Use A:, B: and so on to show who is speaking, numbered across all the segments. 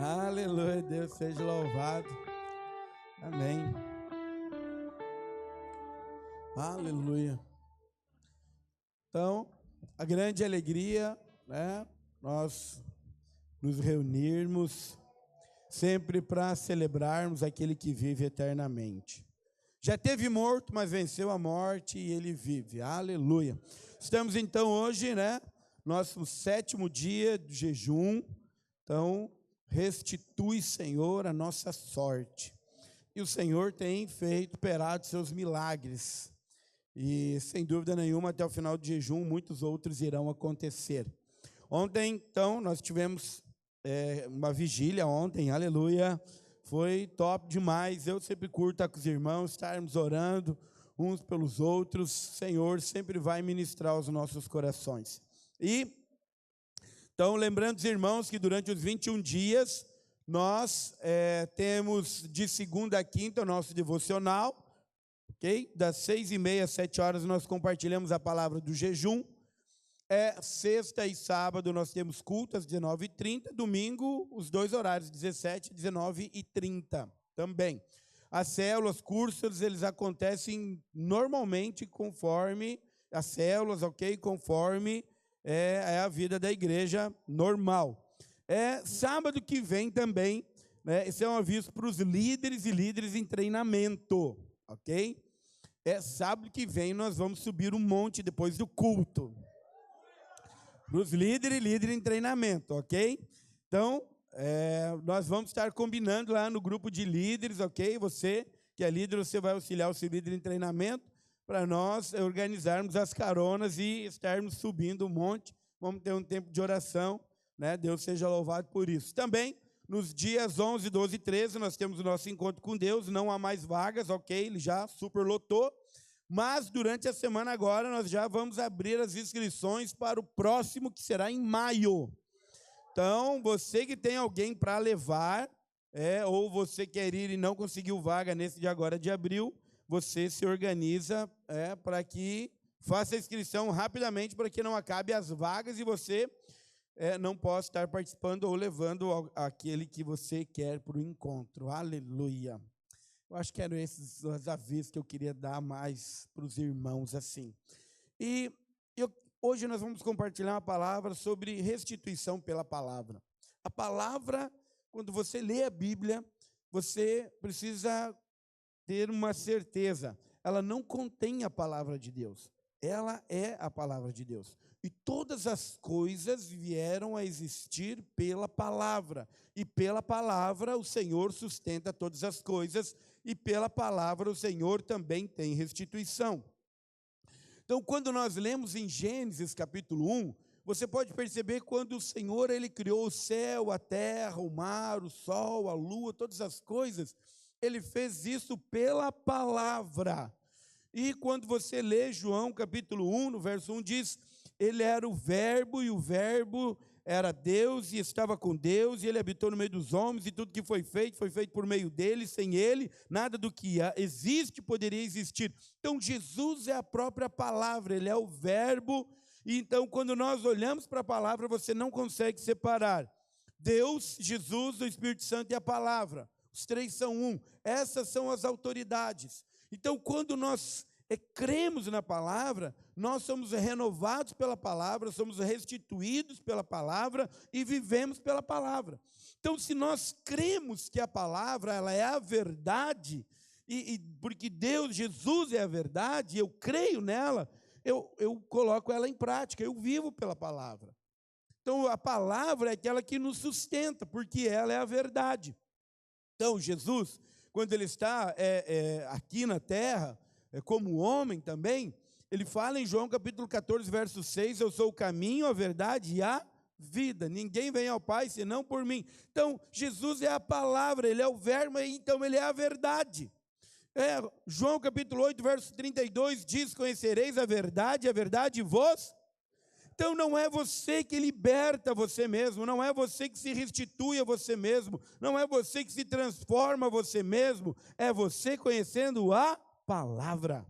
A: Aleluia, Deus seja louvado. Amém. Aleluia. Então, a grande alegria, né? Nós nos reunirmos sempre para celebrarmos aquele que vive eternamente. Já teve morto, mas venceu a morte e ele vive. Aleluia. Estamos então hoje, né? Nosso 7º dia de jejum. Então, restitui, Senhor, a nossa sorte. E o Senhor tem feito, operado seus milagres. E, sem dúvida nenhuma, até o final do jejum, muitos outros irão acontecer. Ontem, então, nós tivemos uma vigília ontem, aleluia. Foi top demais. Eu sempre curto estar com os irmãos, estarmos orando uns pelos outros. O Senhor sempre vai ministrar aos nossos corações. Então, lembrando os irmãos que durante os 21 dias, nós temos de segunda a quinta o nosso devocional, ok? Das 6h30 às 7h nós compartilhamos a palavra do jejum. Sexta e sábado nós temos culto às 19h30, domingo os dois horários, 17h e 19h30 também. As células, cursos, eles acontecem normalmente conforme as células, ok? Conforme a vida da igreja normal. Sábado que vem também, né, esse é um aviso para os líderes e líderes em treinamento, ok? Sábado que vem nós vamos subir um monte depois do culto. Para os líderes e líderes em treinamento, ok? Então, nós vamos estar combinando lá no grupo de líderes, ok? Você que é líder, você vai auxiliar o seu líder em treinamento, para nós organizarmos as caronas e estarmos subindo um monte. Vamos ter um tempo de oração, né? Deus seja louvado por isso. Também, nos dias 11, 12 e 13, nós temos o nosso encontro com Deus. Não há mais vagas, ok? Ele já superlotou. Mas, durante a semana agora, nós já vamos abrir as inscrições para o próximo, que será em maio. Então, você que tem alguém para levar, ou você quer ir e não conseguiu vaga nesse de agora de abril, você se organiza para que faça a inscrição rapidamente, para que não acabe as vagas e você não possa estar participando ou levando aquele que você quer para o encontro. Aleluia. Eu acho que eram esses os avisos que eu queria dar mais para os irmãos assim. E hoje nós vamos compartilhar uma palavra sobre restituição pela palavra. A palavra, quando você lê a Bíblia, você precisa ter uma certeza, ela não contém a palavra de Deus, ela é a palavra de Deus. E todas as coisas vieram a existir pela palavra, e pela palavra o Senhor sustenta todas as coisas, e pela palavra o Senhor também tem restituição. Então, quando nós lemos em Gênesis capítulo 1, você pode perceber quando o Senhor ele criou o céu, a terra, o mar, o sol, a lua, todas as coisas, ele fez isso pela palavra. E quando você lê João capítulo 1, no verso 1, diz, ele era o verbo, e o verbo era Deus, e estava com Deus, e ele habitou no meio dos homens, e tudo que foi feito por meio dele, sem ele, nada do que existe poderia existir. Então, Jesus é a própria palavra, ele é o verbo, e então, quando nós olhamos para a palavra, você não consegue separar Deus, Jesus, o Espírito Santo e a palavra. Os três são um. Essas são as autoridades. Então, quando nós cremos na palavra, nós somos renovados pela palavra, somos restituídos pela palavra e vivemos pela palavra. Então, se nós cremos que a palavra ela é a verdade, porque Deus, Jesus é a verdade, eu creio nela, eu coloco ela em prática, eu vivo pela palavra. Então, a palavra é aquela que nos sustenta, porque ela é a verdade. Então, Jesus, quando ele está aqui na terra, como homem também, ele fala em João capítulo 14, verso 6, eu sou o caminho, a verdade e a vida. Ninguém vem ao Pai senão por mim. Então, Jesus é a palavra, ele é o verbo, então ele é a verdade. João capítulo 8, verso 32 diz, conhecereis a verdade vos... Então não é você que liberta você mesmo, não é você que se restitui a você mesmo, não é você que se transforma a você mesmo, é você conhecendo a palavra.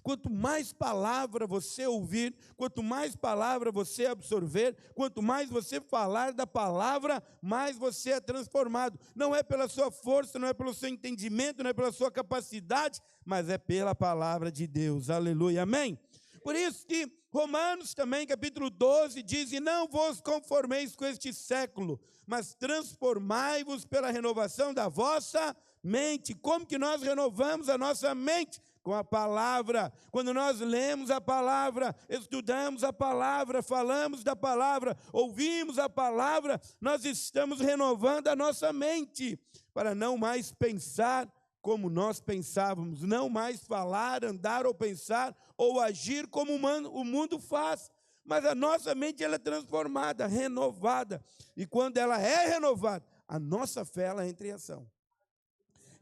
A: Quanto mais palavra você ouvir, quanto mais palavra você absorver, quanto mais você falar da palavra, mais você é transformado. Não é pela sua força, não é pelo seu entendimento, não é pela sua capacidade, mas é pela palavra de Deus. Aleluia, amém? Por isso que Romanos também, capítulo 12, diz: e não vos conformeis com este século, mas transformai-vos pela renovação da vossa mente. Como que nós renovamos a nossa mente? Com a palavra. Quando nós lemos a palavra, estudamos a palavra, falamos da palavra, ouvimos a palavra, nós estamos renovando a nossa mente, para não mais pensar como nós pensávamos, não mais falar, andar ou pensar ou agir como o mundo faz, mas a nossa mente ela é transformada, renovada, e quando ela é renovada, a nossa fé ela entra em ação,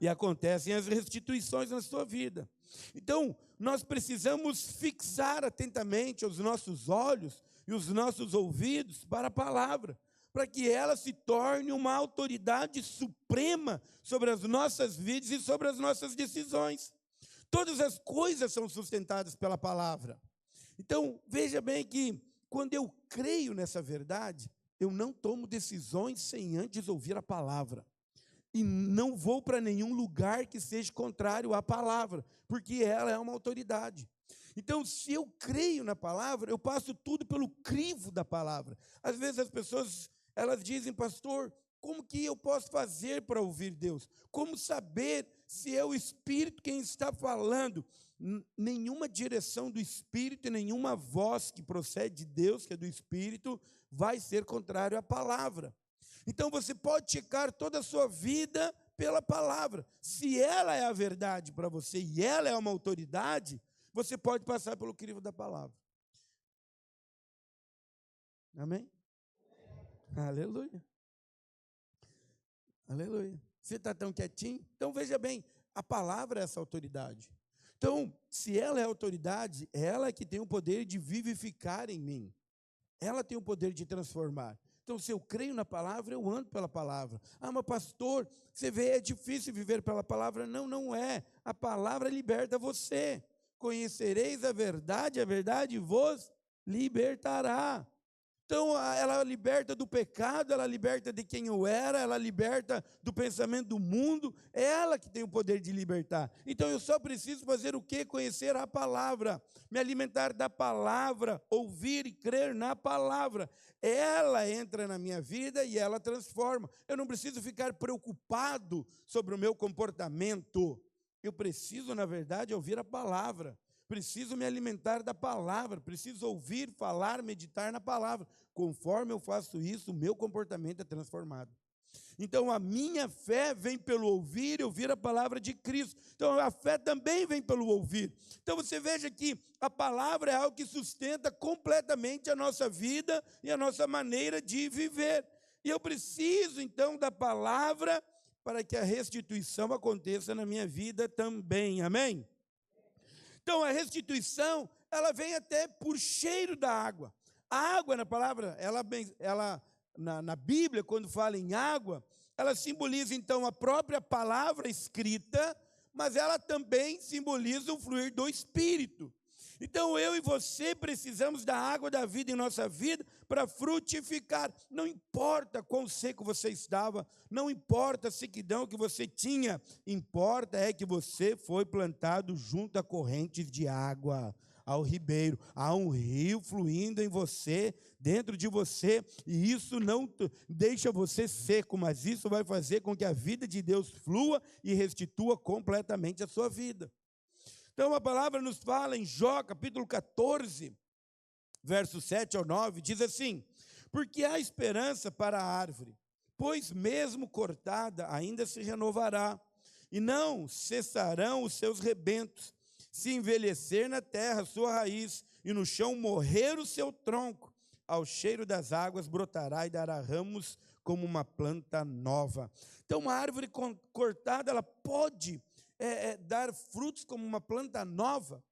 A: e acontecem as restituições na sua vida. Então, nós precisamos fixar atentamente os nossos olhos e os nossos ouvidos para a palavra, para que ela se torne uma autoridade suprema sobre as nossas vidas e sobre as nossas decisões. Todas as coisas são sustentadas pela palavra. Então, veja bem que quando eu creio nessa verdade, eu não tomo decisões sem antes ouvir a palavra. E não vou para nenhum lugar que seja contrário à palavra, porque ela é uma autoridade. Então, se eu creio na palavra, eu passo tudo pelo crivo da palavra. Às vezes as pessoas, elas dizem: pastor, como que eu posso fazer para ouvir Deus? Como saber se é o Espírito quem está falando? Nenhuma direção do Espírito e nenhuma voz que procede de Deus, que é do Espírito, vai ser contrário à palavra. Então, você pode checar toda a sua vida pela palavra. Se ela é a verdade para você e ela é uma autoridade, você pode passar pelo crivo da palavra. Amém? Aleluia. Aleluia. Você está tão quietinho? Então, veja bem, a palavra é essa autoridade. Então, se ela é autoridade, ela é que tem o poder de vivificar em mim. Ela tem o poder de transformar. Então, se eu creio na palavra, eu ando pela palavra. Ah, mas pastor, você vê, é difícil viver pela palavra. Não, não é. A palavra liberta você. Conhecereis a verdade vos libertará. Então, ela liberta do pecado, ela liberta de quem eu era, ela liberta do pensamento do mundo, é ela que tem o poder de libertar. Então, eu só preciso fazer o quê? Conhecer a palavra, me alimentar da palavra, ouvir e crer na palavra. Ela entra na minha vida e ela transforma. Eu não preciso ficar preocupado sobre o meu comportamento. Eu preciso, na verdade, ouvir a palavra. Preciso me alimentar da palavra, preciso ouvir, falar, meditar na palavra. Conforme eu faço isso, o meu comportamento é transformado. Então, a minha fé vem pelo ouvir e ouvir a palavra de Cristo. Então, a fé também vem pelo ouvir. Então, você veja que a palavra é algo que sustenta completamente a nossa vida e a nossa maneira de viver. E eu preciso, então, da palavra para que a restituição aconteça na minha vida também. Amém? Então, a restituição, ela vem até por cheiro da água. A água, na palavra, na Bíblia, quando fala em água, ela simboliza, então, a própria palavra escrita, mas ela também simboliza o fluir do Espírito. Então, eu e você precisamos da água da vida em nossa vida para frutificar. Não importa quão seco você estava, não importa a sequidão que você tinha, importa é que você foi plantado junto a correntes de água, ao ribeiro. Há um rio fluindo em você, dentro de você, e isso não deixa você seco, mas isso vai fazer com que a vida de Deus flua e restitua completamente a sua vida. Então, a palavra nos fala em Jó, capítulo 14, versos 7 ao 9, diz assim: porque há esperança para a árvore, pois mesmo cortada ainda se renovará, e não cessarão os seus rebentos, se envelhecer na terra a sua raiz, e no chão morrer o seu tronco, ao cheiro das águas brotará e dará ramos como uma planta nova. Então, uma árvore cortada, ela pode dar frutos como uma planta nova.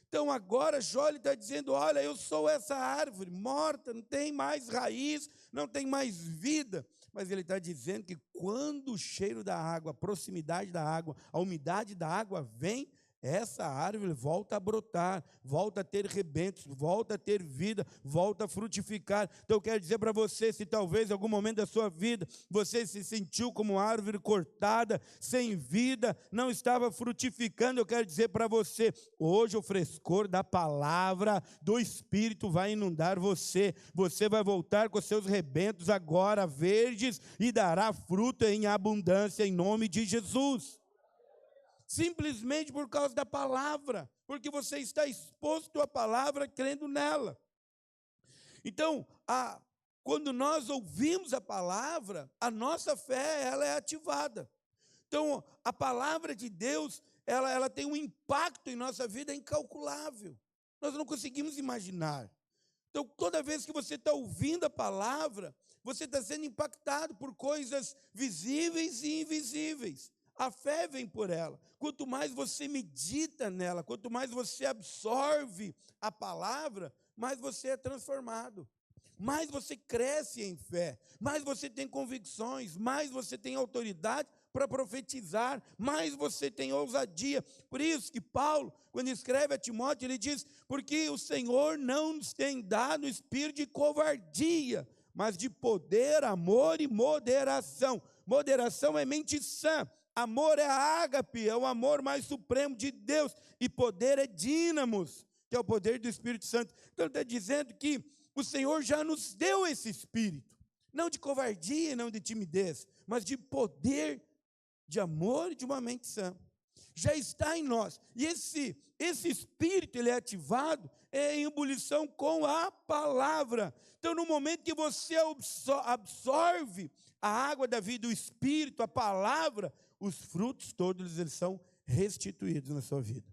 A: Então agora Jó está dizendo: olha, eu sou essa árvore morta, não tem mais raiz, não tem mais vida. Mas ele está dizendo que quando o cheiro da água, a proximidade da água, a umidade da água vem, essa árvore volta a brotar, volta a ter rebentos, volta a ter vida, volta a frutificar. Então eu quero dizer para você, se talvez em algum momento da sua vida você se sentiu como árvore cortada, sem vida, não estava frutificando, eu quero dizer para você, hoje o frescor da palavra do Espírito vai inundar você. Você vai voltar com seus rebentos agora verdes e dará fruto em abundância em nome de Jesus. Simplesmente por causa da palavra, porque você está exposto à palavra, crendo nela. Então, quando nós ouvimos a palavra, a nossa fé ela é ativada. Então, a palavra de Deus, ela tem um impacto em nossa vida incalculável. Nós não conseguimos imaginar. Então, toda vez que você está ouvindo a palavra, você está sendo impactado por coisas visíveis e invisíveis. A fé vem por ela. Quanto mais você medita nela, quanto mais você absorve a palavra, mais você é transformado. Mais você cresce em fé, mais você tem convicções, mais você tem autoridade para profetizar, mais você tem ousadia. Por isso que Paulo, quando escreve a Timóteo, ele diz, porque o Senhor não nos tem dado espírito de covardia, mas de poder, amor e moderação. Moderação é mente sã. Amor é a ágape, é o amor mais supremo de Deus. E poder é dínamos, que é o poder do Espírito Santo. Então ele está dizendo que o Senhor já nos deu esse espírito. Não de covardia, não de timidez, mas de poder, de amor e de uma mente sã. Já está em nós. E esse espírito ele é ativado em ebulição com a palavra. Então no momento que você absorve a água da vida, o espírito, a palavra, os frutos todos eles são restituídos na sua vida.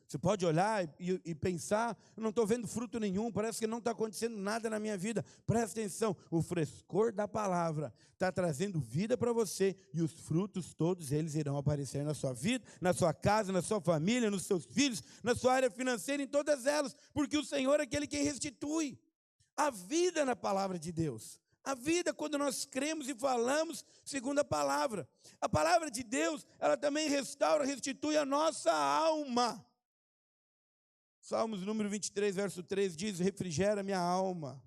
A: Você pode olhar e pensar, eu não estou vendo fruto nenhum, parece que não está acontecendo nada na minha vida. Presta atenção, o frescor da palavra está trazendo vida para você e os frutos todos eles irão aparecer na sua vida, na sua casa, na sua família, nos seus filhos, na sua área financeira, em todas elas, porque o Senhor é aquele quem restitui a vida na palavra de Deus. A vida quando nós cremos e falamos segundo a palavra. A palavra de Deus, ela também restaura, restitui a nossa alma. Salmos número 23, verso 3 diz, refrigera minha alma.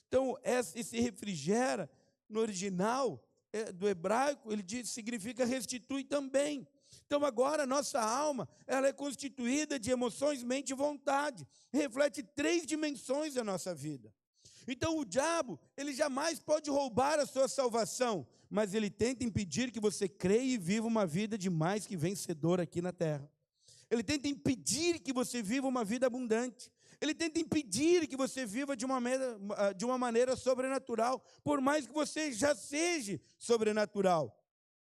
A: Então, esse refrigera, no original do hebraico, ele diz, significa restitui também. Então, agora, a nossa alma, ela é constituída de emoções, mente e vontade. Reflete 3 dimensões da nossa vida. Então, o diabo, ele jamais pode roubar a sua salvação, mas ele tenta impedir que você creia e viva uma vida de mais que vencedor aqui na terra. Ele tenta impedir que você viva uma vida abundante. Ele tenta impedir que você viva de uma maneira sobrenatural, por mais que você já seja sobrenatural.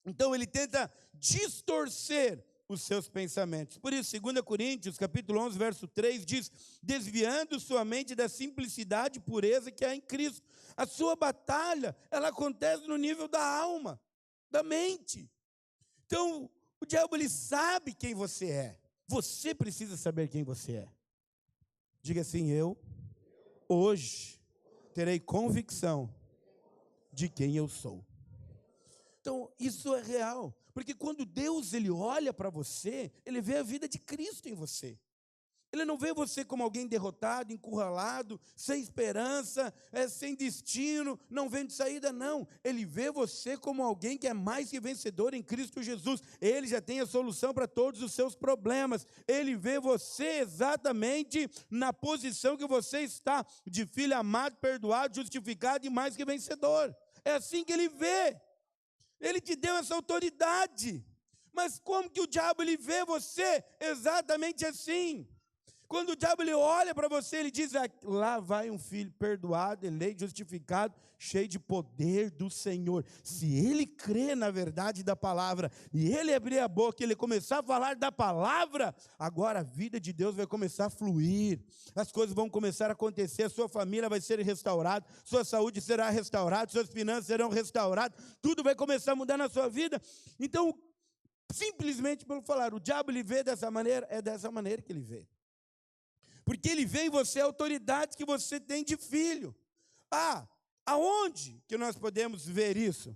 A: Então, ele tenta distorcer os seus pensamentos. Por isso, 2 Coríntios, capítulo 11, verso 3, diz, desviando sua mente da simplicidade e pureza que há em Cristo. A sua batalha, ela acontece no nível da alma, da mente. Então, o diabo, ele sabe quem você é. Você precisa saber quem você é. Diga assim, eu, hoje, terei convicção de quem eu sou. Então, isso é real. Porque quando Deus ele olha para você, ele vê a vida de Cristo em você. Ele não vê você como alguém derrotado, encurralado, sem esperança, sem destino, não vendo saída, não. Ele vê você como alguém que é mais que vencedor em Cristo Jesus. Ele já tem a solução para todos os seus problemas. Ele vê você exatamente na posição que você está, de filho amado, perdoado, justificado e mais que vencedor. É assim que ele vê. Ele te deu essa autoridade. Mas como que o diabo ele vê você exatamente assim? Quando o diabo ele olha para você, ele diz, lá vai um filho perdoado, eleito, justificado, cheio de poder do Senhor. Se ele crê na verdade da palavra, e ele abrir a boca, ele começar a falar da palavra, agora a vida de Deus vai começar a fluir, as coisas vão começar a acontecer, a sua família vai ser restaurada, sua saúde será restaurada, suas finanças serão restauradas, tudo vai começar a mudar na sua vida. Então, simplesmente pelo falar, o diabo ele vê dessa maneira, é dessa maneira que ele vê. Porque ele vê em você a autoridade que você tem de filho. Aonde que nós podemos ver isso?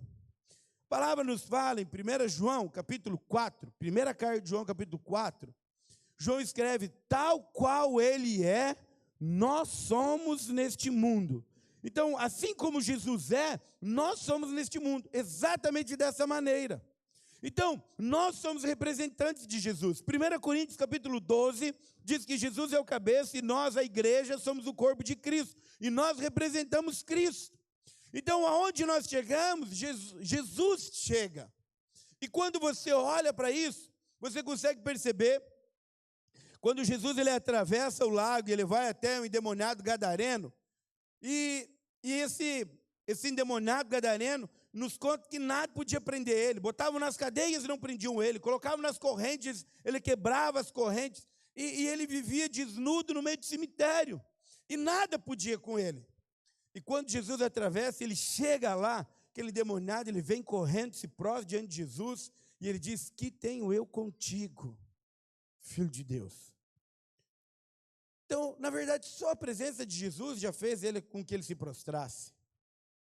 A: A palavra nos fala em 1 João, capítulo 4, primeira carta de João, capítulo 4, João escreve, tal qual ele é, nós somos neste mundo. Então, assim como Jesus é, nós somos neste mundo, exatamente dessa maneira. Então, nós somos representantes de Jesus. 1 Coríntios capítulo 12 diz que Jesus é o cabeça e nós, a igreja, somos o corpo de Cristo. E nós representamos Cristo. Então, aonde nós chegamos, Jesus chega. E quando você olha para isso, você consegue perceber, quando Jesus ele atravessa o lago, ele vai até o endemoniado gadareno, e esse endemoniado gadareno nos conta que nada podia prender ele. Botavam nas cadeias e não prendiam ele. Colocavam nas correntes, ele quebrava as correntes. E ele vivia desnudo no meio do cemitério. E nada podia com ele. E quando Jesus atravessa, ele chega lá, aquele endemoniado, ele vem correndo, se prostra diante de Jesus. E ele diz, que tenho eu contigo, Filho de Deus. Então, na verdade, só a presença de Jesus já fez ele com que ele se prostrasse.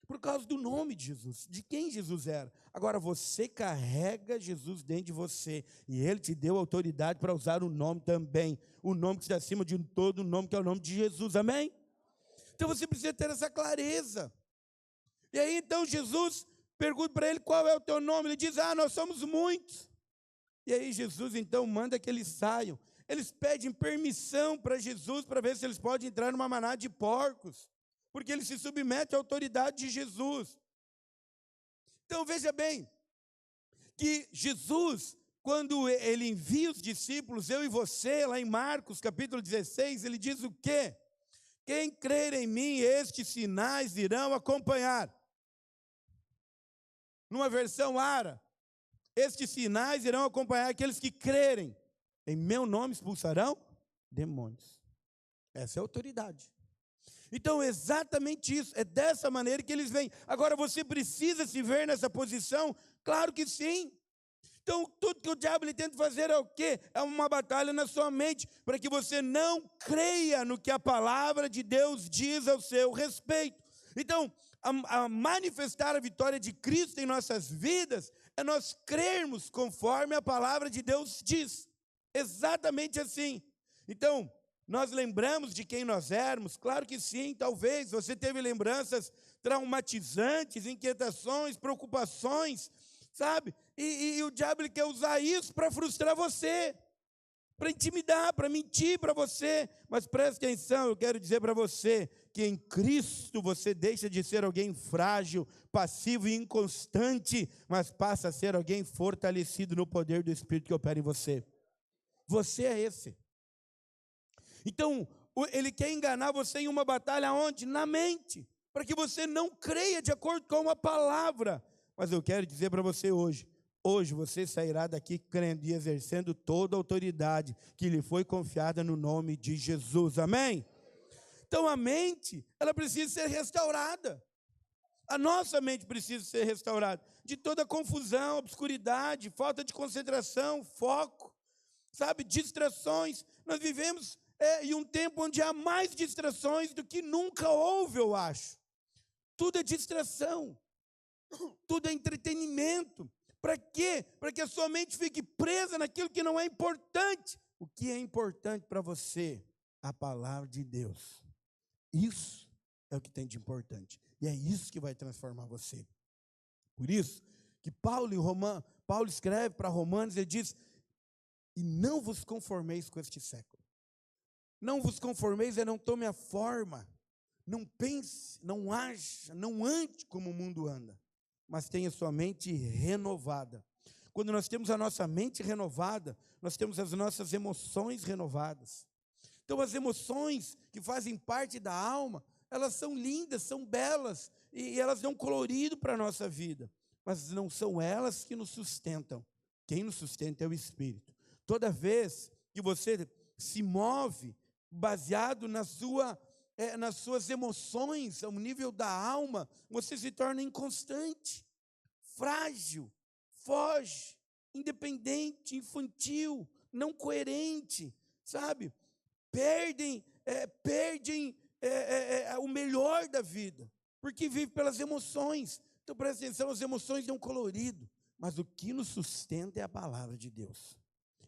A: Por causa do nome de Jesus, de quem Jesus era. Agora, você carrega Jesus dentro de você. E ele te deu autoridade para usar o nome também. O nome que está acima de todo o nome, que é o nome de Jesus. Amém? Então, você precisa ter essa clareza. E aí, então, Jesus pergunta para ele, qual é o teu nome? Ele diz, nós somos muitos. E aí, Jesus, então, manda que eles saiam. Eles pedem permissão para Jesus, para ver se eles podem entrar numa manada de porcos. Porque ele se submete à autoridade de Jesus. Então, veja bem, que Jesus, quando ele envia os discípulos, eu e você, lá em Marcos, capítulo 16, ele diz o quê? Quem crer em mim, estes sinais irão acompanhar. Numa versão ara, estes sinais irão acompanhar aqueles que crerem. Em meu nome expulsarão demônios. Essa é a autoridade. Então, exatamente isso, é dessa maneira que eles vêm. Agora, você precisa se ver nessa posição? Claro que sim. Então, tudo que o diabo ele tenta fazer é o quê? É uma batalha na sua mente, para que você não creia no que a palavra de Deus diz ao seu respeito. Então, a manifestar a vitória de Cristo em nossas vidas, é nós crermos conforme a palavra de Deus diz. Exatamente assim. Então, nós lembramos de quem nós éramos? Claro que sim, talvez você teve lembranças traumatizantes, inquietações, preocupações, sabe? E o diabo ele quer usar isso para frustrar você, para intimidar, para mentir para você. Mas preste atenção, eu quero dizer para você que em Cristo você deixa de ser alguém frágil, passivo e inconstante, mas passa a ser alguém fortalecido no poder do Espírito que opera em você. Você é esse. Então, ele quer enganar você em uma batalha onde? Na mente, para que você não creia de acordo com a palavra. Mas eu quero dizer para você hoje você sairá daqui crendo e exercendo toda a autoridade que lhe foi confiada no nome de Jesus. Amém? Então, a mente, ela precisa ser restaurada. A nossa mente precisa ser restaurada de toda confusão, obscuridade, falta de concentração, foco, sabe, distrações. Nós vivemos em um tempo onde há mais distrações do que nunca houve, eu acho. Tudo é distração, tudo é entretenimento. Para quê? Para que a sua mente fique presa naquilo que não é importante. O que é importante para você? A palavra de Deus. Isso é o que tem de importante. E é isso que vai transformar você. Por isso que Paulo escreve para Romanos, ele diz, e não vos conformeis com este século. Não vos conformeis não tome a forma, não pense, não haja, não ande como o mundo anda, mas tenha sua mente renovada. Quando nós temos a nossa mente renovada, nós temos as nossas emoções renovadas. Então as emoções que fazem parte da alma, elas são lindas, são belas, e elas dão colorido para a nossa vida, mas não são elas que nos sustentam. Quem nos sustenta é o Espírito. Toda vez que você se move baseado nas suas emoções, ao nível da alma, você se torna inconstante, frágil, foge, independente, infantil, não coerente, sabe? Perdem o melhor da vida, porque vive pelas emoções, Então presta atenção, as emoções dão colorido, mas o que nos sustenta é a palavra de Deus.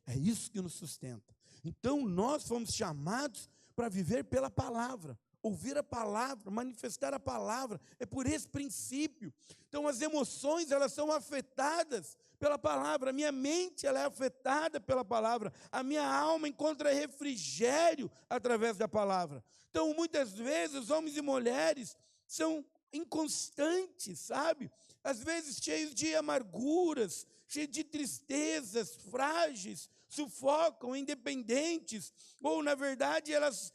A: É isso que nos sustenta. Então nós fomos chamados para viver pela palavra, ouvir a palavra, manifestar a palavra, é por esse princípio. Então as emoções, elas são afetadas pela palavra, a minha mente, ela é afetada pela palavra, a minha alma encontra refrigério através da palavra. Então muitas vezes homens e mulheres são inconstantes, sabe? Às vezes cheios de amarguras, cheios de tristezas, frágeis, sufocam, independentes, ou na verdade elas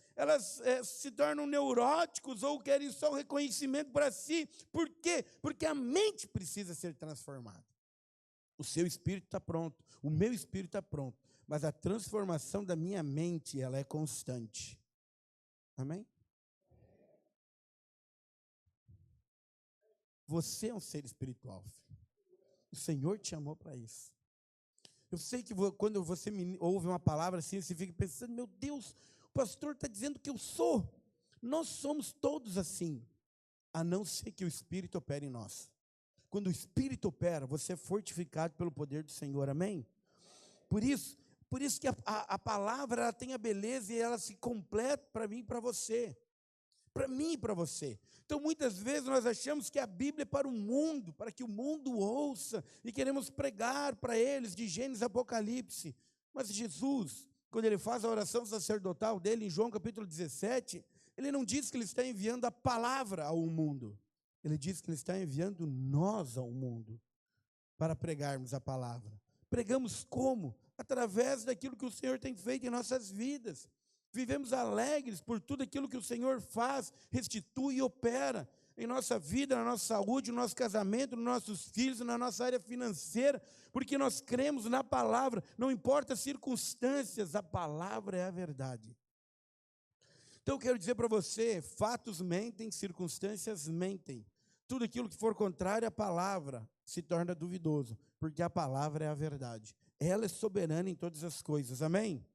A: se tornam neuróticos ou querem só reconhecimento para si. Por quê? Porque a mente precisa ser transformada. O seu espírito está pronto, o meu espírito está pronto, mas a transformação da minha mente, ela é constante. Amém? Você é um ser espiritual, filho. O Senhor te chamou para isso. Eu sei que quando você ouve uma palavra assim, você fica pensando, meu Deus, o pastor está dizendo que eu sou. Nós somos todos assim, a não ser que o Espírito opere em nós. Quando o Espírito opera, você é fortificado pelo poder do Senhor, amém? Por isso que a palavra, ela tem a beleza e ela se completa para mim e para você. Para mim e para você. Então, muitas vezes nós achamos que a Bíblia é para o mundo, para que o mundo ouça, e queremos pregar para eles de Gênesis a Apocalipse. Mas Jesus, quando ele faz a oração sacerdotal dele, em João capítulo 17, ele não diz que ele está enviando a palavra ao mundo. Ele diz que ele está enviando nós ao mundo para pregarmos a palavra. Pregamos como? Através daquilo que o Senhor tem feito em nossas vidas. Vivemos alegres por tudo aquilo que o Senhor faz, restitui e opera em nossa vida, na nossa saúde, no nosso casamento, nos nossos filhos, na nossa área financeira, porque nós cremos na palavra, não importa as circunstâncias, a palavra é a verdade. Então eu quero dizer para você, fatos mentem, circunstâncias mentem. Tudo aquilo que for contrário à palavra se torna duvidoso, porque a palavra é a verdade. Ela é soberana em todas as coisas, amém?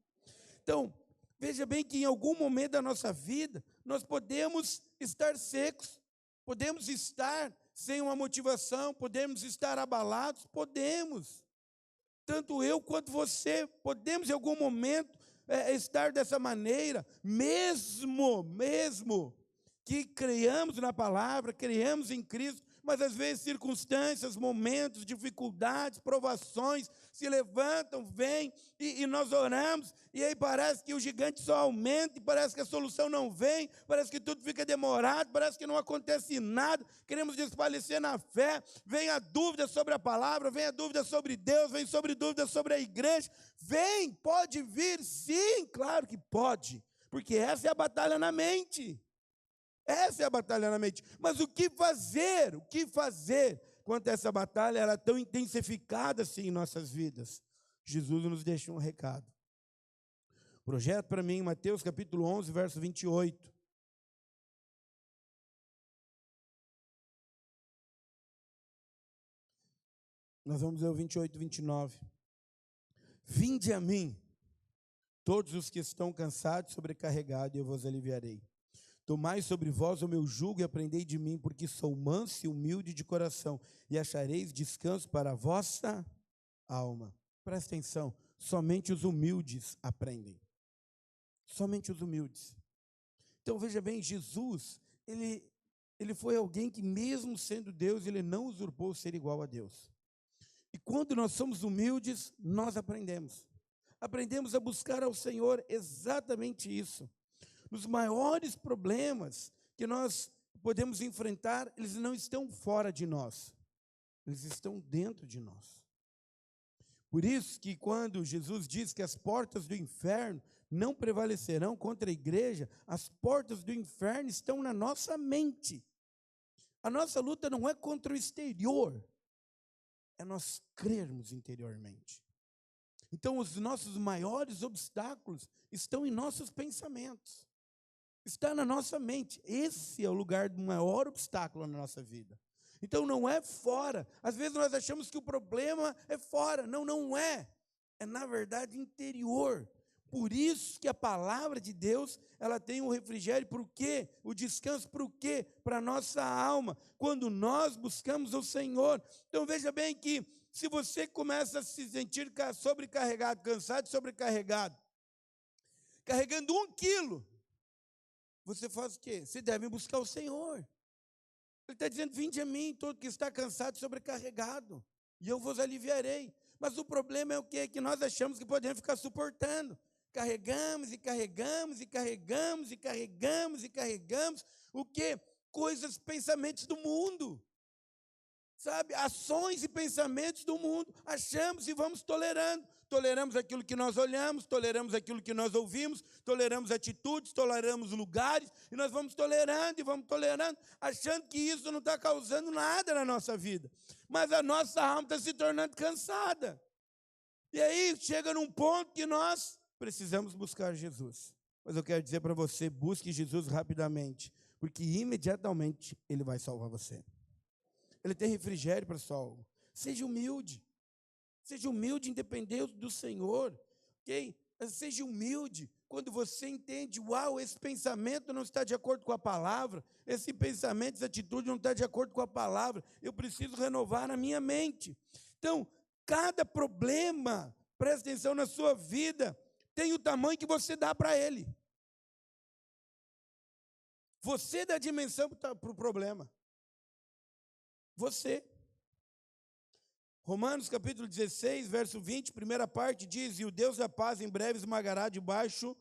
A: Então, veja bem que em algum momento da nossa vida, nós podemos estar secos, podemos estar sem uma motivação, podemos estar abalados, podemos. Tanto eu quanto você, podemos em algum momento estar dessa maneira, mesmo que creiamos na palavra, creiamos em Cristo, mas às vezes circunstâncias, momentos, dificuldades, provações se levantam, vêm e nós oramos, e aí parece que o gigante só aumenta, e parece que a solução não vem, parece que tudo fica demorado, parece que não acontece nada, queremos desfalecer na fé, vem a dúvida sobre a palavra, vem a dúvida sobre Deus, vem sobre dúvida sobre a igreja, vem, pode vir, sim, claro que pode, porque essa é a batalha na mente. Essa é a batalha na mente. Mas o que fazer? O que fazer quando essa batalha era tão intensificada assim em nossas vidas? Jesus nos deixa um recado. Projeto para mim, Mateus capítulo 11, verso 28. Nós vamos ler o 28 e 29. Vinde a mim, todos os que estão cansados e sobrecarregados, e eu vos aliviarei. Tomai sobre vós o meu jugo e aprendei de mim, porque sou manso e humilde de coração, e achareis descanso para a vossa alma. Presta atenção, somente os humildes aprendem. Somente os humildes. Então veja bem, Jesus, ele foi alguém que mesmo sendo Deus, ele não usurpou ser igual a Deus. E quando nós somos humildes, nós aprendemos. Aprendemos a buscar ao Senhor exatamente isso. Os maiores problemas que nós podemos enfrentar, eles não estão fora de nós, eles estão dentro de nós. Por isso que quando Jesus diz que as portas do inferno não prevalecerão contra a igreja, as portas do inferno estão na nossa mente. A nossa luta não é contra o exterior, é nós crermos interiormente. Então os nossos maiores obstáculos estão em nossos pensamentos. Está na nossa mente. Esse é o lugar do maior obstáculo na nossa vida. Então não é fora. Às vezes nós achamos que o problema é fora. Não, não é. É na verdade interior. por isso que a palavra de Deus, ela tem o refrigério, por quê? O descanso, por quê? Para a nossa alma, quando nós buscamos o Senhor. Então veja bem que, se você começa a se sentir sobrecarregado, cansado, sobrecarregado, carregando 1 quilo, você faz o quê? Você deve buscar o Senhor. Ele está dizendo: vinde a mim, todo que está cansado e sobrecarregado, e eu vos aliviarei. Mas o problema é o quê? Que nós achamos que podemos ficar suportando. Carregamos e carregamos e carregamos e carregamos e carregamos. O quê? Coisas, pensamentos do mundo. Sabe? Ações e pensamentos do mundo. Achamos e vamos tolerando. Toleramos aquilo que nós olhamos, toleramos aquilo que nós ouvimos, toleramos atitudes, toleramos lugares, e nós vamos tolerando e vamos tolerando, achando que isso não está causando nada na nossa vida. Mas a nossa alma está se tornando cansada. E aí chega num ponto que nós precisamos buscar Jesus. Mas eu quero dizer para você: busque Jesus rapidamente, porque imediatamente Ele vai salvar você. Ele tem refrigério para sua alma. Seja humilde. Seja humilde, independente do Senhor, ok? Seja humilde quando você entende: uau, esse pensamento não está de acordo com a palavra, esse pensamento, essa atitude não está de acordo com a palavra, eu preciso renovar a minha mente. Então, cada problema, presta atenção, na sua vida, tem o tamanho que você dá para ele. Você dá dimensão para o problema. Você. Romanos capítulo 16, verso 20, primeira parte diz: e o Deus da paz em breve esmagará debaixo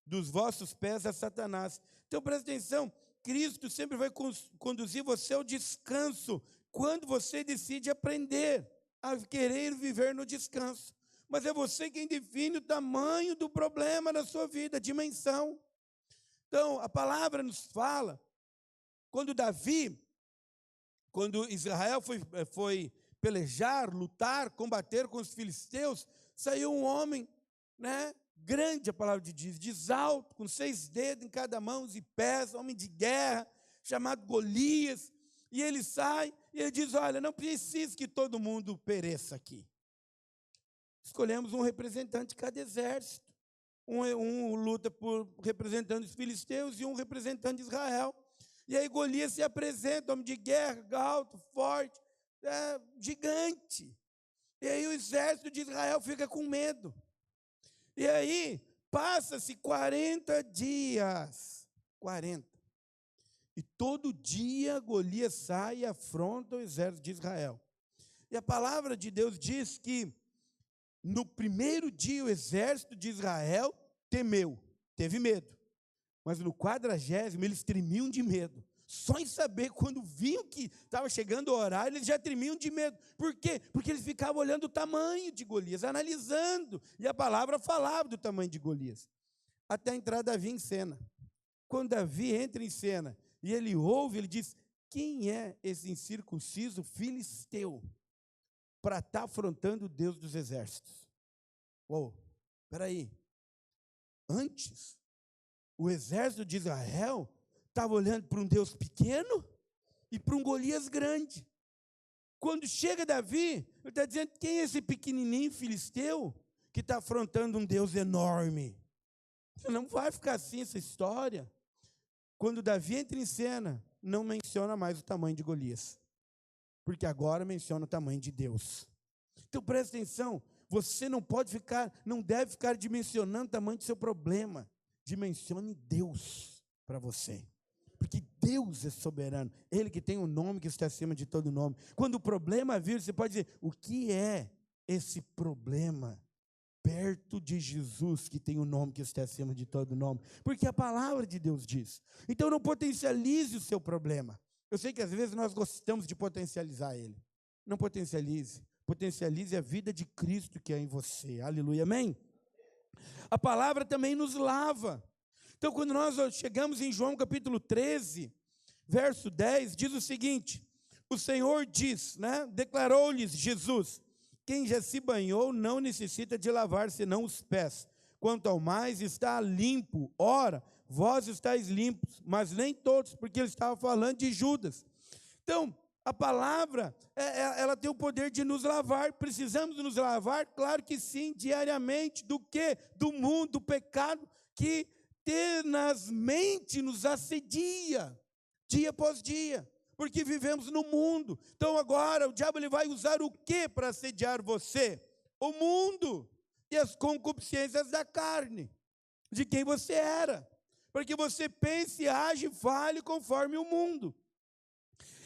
A: dos vossos pés a Satanás. Então presta atenção, Cristo sempre vai conduzir você ao descanso, quando você decide aprender a querer viver no descanso. Mas é você quem define o tamanho do problema na sua vida, a dimensão. Então a palavra nos fala, quando Israel foi pelejar, lutar, combater com os filisteus, saiu um homem, grande, a palavra diz alto, com 6 dedos em cada mão e pés, homem de guerra, chamado Golias, e ele sai, e ele diz: olha, não precisa que todo mundo pereça aqui. Escolhemos um representante de cada exército, um luta por representando os filisteus e um representante de Israel, e aí Golias se apresenta, homem de guerra, alto, forte, gigante. E aí o exército de Israel fica com medo. E aí passa-se 40 dias. 40. E todo dia Golias sai e afronta o exército de Israel. E a palavra de Deus diz que no primeiro dia o exército de Israel temeu, teve medo. Mas no 40º eles tremiam de medo. Só em saber, quando viam que estava chegando o horário, eles já tremiam de medo. Por quê? Porque eles ficavam olhando o tamanho de Golias, analisando. E a palavra falava do tamanho de Golias. Até entrar Davi em cena. Quando Davi entra em cena e ele ouve, ele diz: quem é esse incircunciso filisteu para estar afrontando o Deus dos exércitos? Uou, espera aí. Antes, o exército de Israel estava olhando para um Deus pequeno e para um Golias grande. Quando chega Davi, ele está dizendo: quem é esse pequenininho filisteu que está afrontando um Deus enorme? Não vai ficar assim essa história. Quando Davi entra em cena, não menciona mais o tamanho de Golias, porque agora menciona o tamanho de Deus. Então presta atenção, você não deve ficar dimensionando o tamanho do seu problema. Dimensione Deus para você. Porque Deus é soberano, Ele que tem um nome que está acima de todo nome. Quando o problema vir, você pode dizer: o que é esse problema perto de Jesus, que tem um nome que está acima de todo nome? Porque a palavra de Deus diz. Então não potencialize o seu problema. Eu sei que às vezes nós gostamos de potencializar ele. Não potencialize. Potencialize a vida de Cristo que é em você. Aleluia, amém? A palavra também nos lava. Então, quando nós chegamos em João capítulo 13, verso 10, diz o seguinte: o Senhor diz, declarou-lhes Jesus: quem já se banhou não necessita de lavar senão os pés, quanto ao mais está limpo. Ora, vós estáis limpos, mas nem todos, porque ele estava falando de Judas. Então, A palavra, ela tem o poder de nos lavar. Precisamos nos lavar? Claro que sim, diariamente. Do quê? Do mundo, do pecado que tenazmente nos assedia, dia após dia, porque vivemos no mundo. Então agora o diabo ele vai usar o quê para assediar você? O mundo e as concupiscências da carne, de quem você era, para que você pense, age e fale conforme o mundo.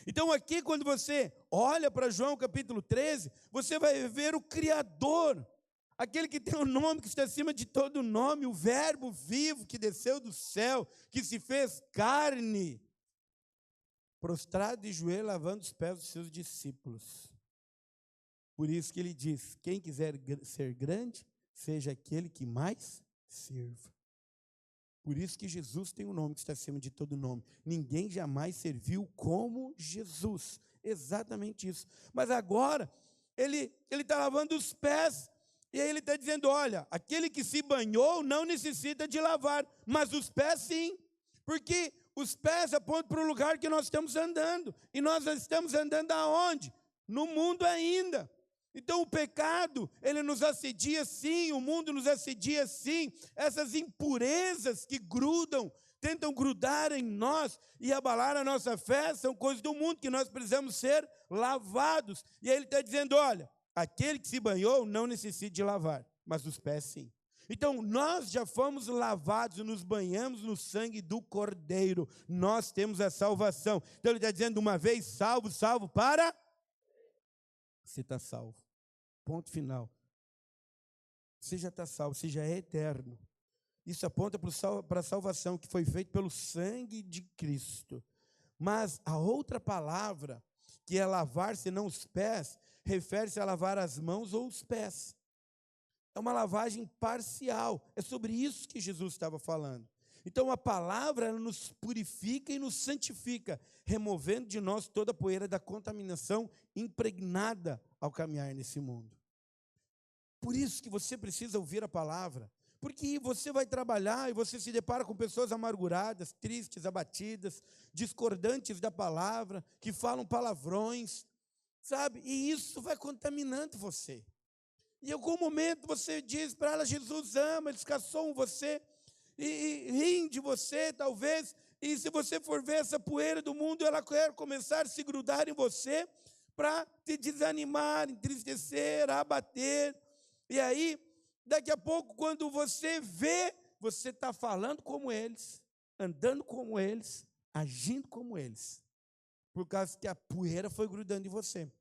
A: Então aqui quando você olha para João capítulo 13, você vai ver o Criador, aquele que tem o nome que está acima de todo nome, o Verbo vivo que desceu do céu, que se fez carne, prostrado de joelho, lavando os pés dos seus discípulos. Por isso que ele diz, quem quiser ser grande, seja aquele que mais sirva. Por isso que Jesus tem um nome que está acima de todo nome. Ninguém jamais serviu como Jesus. Exatamente isso. Mas agora, ele está lavando os pés. E aí ele está dizendo, olha, aquele que se banhou não necessita de lavar. Mas os pés sim. Porque os pés apontam para o lugar que nós estamos andando. E nós estamos andando aonde? No mundo ainda. Então o pecado, ele nos assedia sim, o mundo nos assedia sim, essas impurezas que grudam, tentam grudar em nós e abalar a nossa fé, são coisas do mundo que nós precisamos ser lavados. E aí ele está dizendo, olha, aquele que se banhou não necessita de lavar, mas os pés sim. Então nós já fomos lavados, nos banhamos no sangue do Cordeiro, nós temos a salvação. Então ele está dizendo, uma vez salvo, salvo para... Você está salvo. Ponto final. Você já está salvo, você já é eterno. Isso aponta para a salvação que foi feita pelo sangue de Cristo. Mas a outra palavra, que é lavar-se não os pés, refere-se a lavar as mãos ou os pés. É uma lavagem parcial. É sobre isso que Jesus estava falando. Então a palavra ela nos purifica e nos santifica, removendo de nós toda a poeira da contaminação impregnada ao caminhar nesse mundo. Por isso que você precisa ouvir a palavra, porque você vai trabalhar e você se depara com pessoas amarguradas, tristes, abatidas, discordantes da palavra, que falam palavrões, sabe? E isso vai contaminando você. E em algum momento você diz para ela, Jesus ama, eles caçam você, e riem de você, talvez, e se você for ver essa poeira do mundo, ela quer começar a se grudar em você, para te desanimar, entristecer, abater. E aí, daqui a pouco, quando você vê, você está falando como eles, andando como eles, agindo como eles, por causa que a poeira foi grudando em você.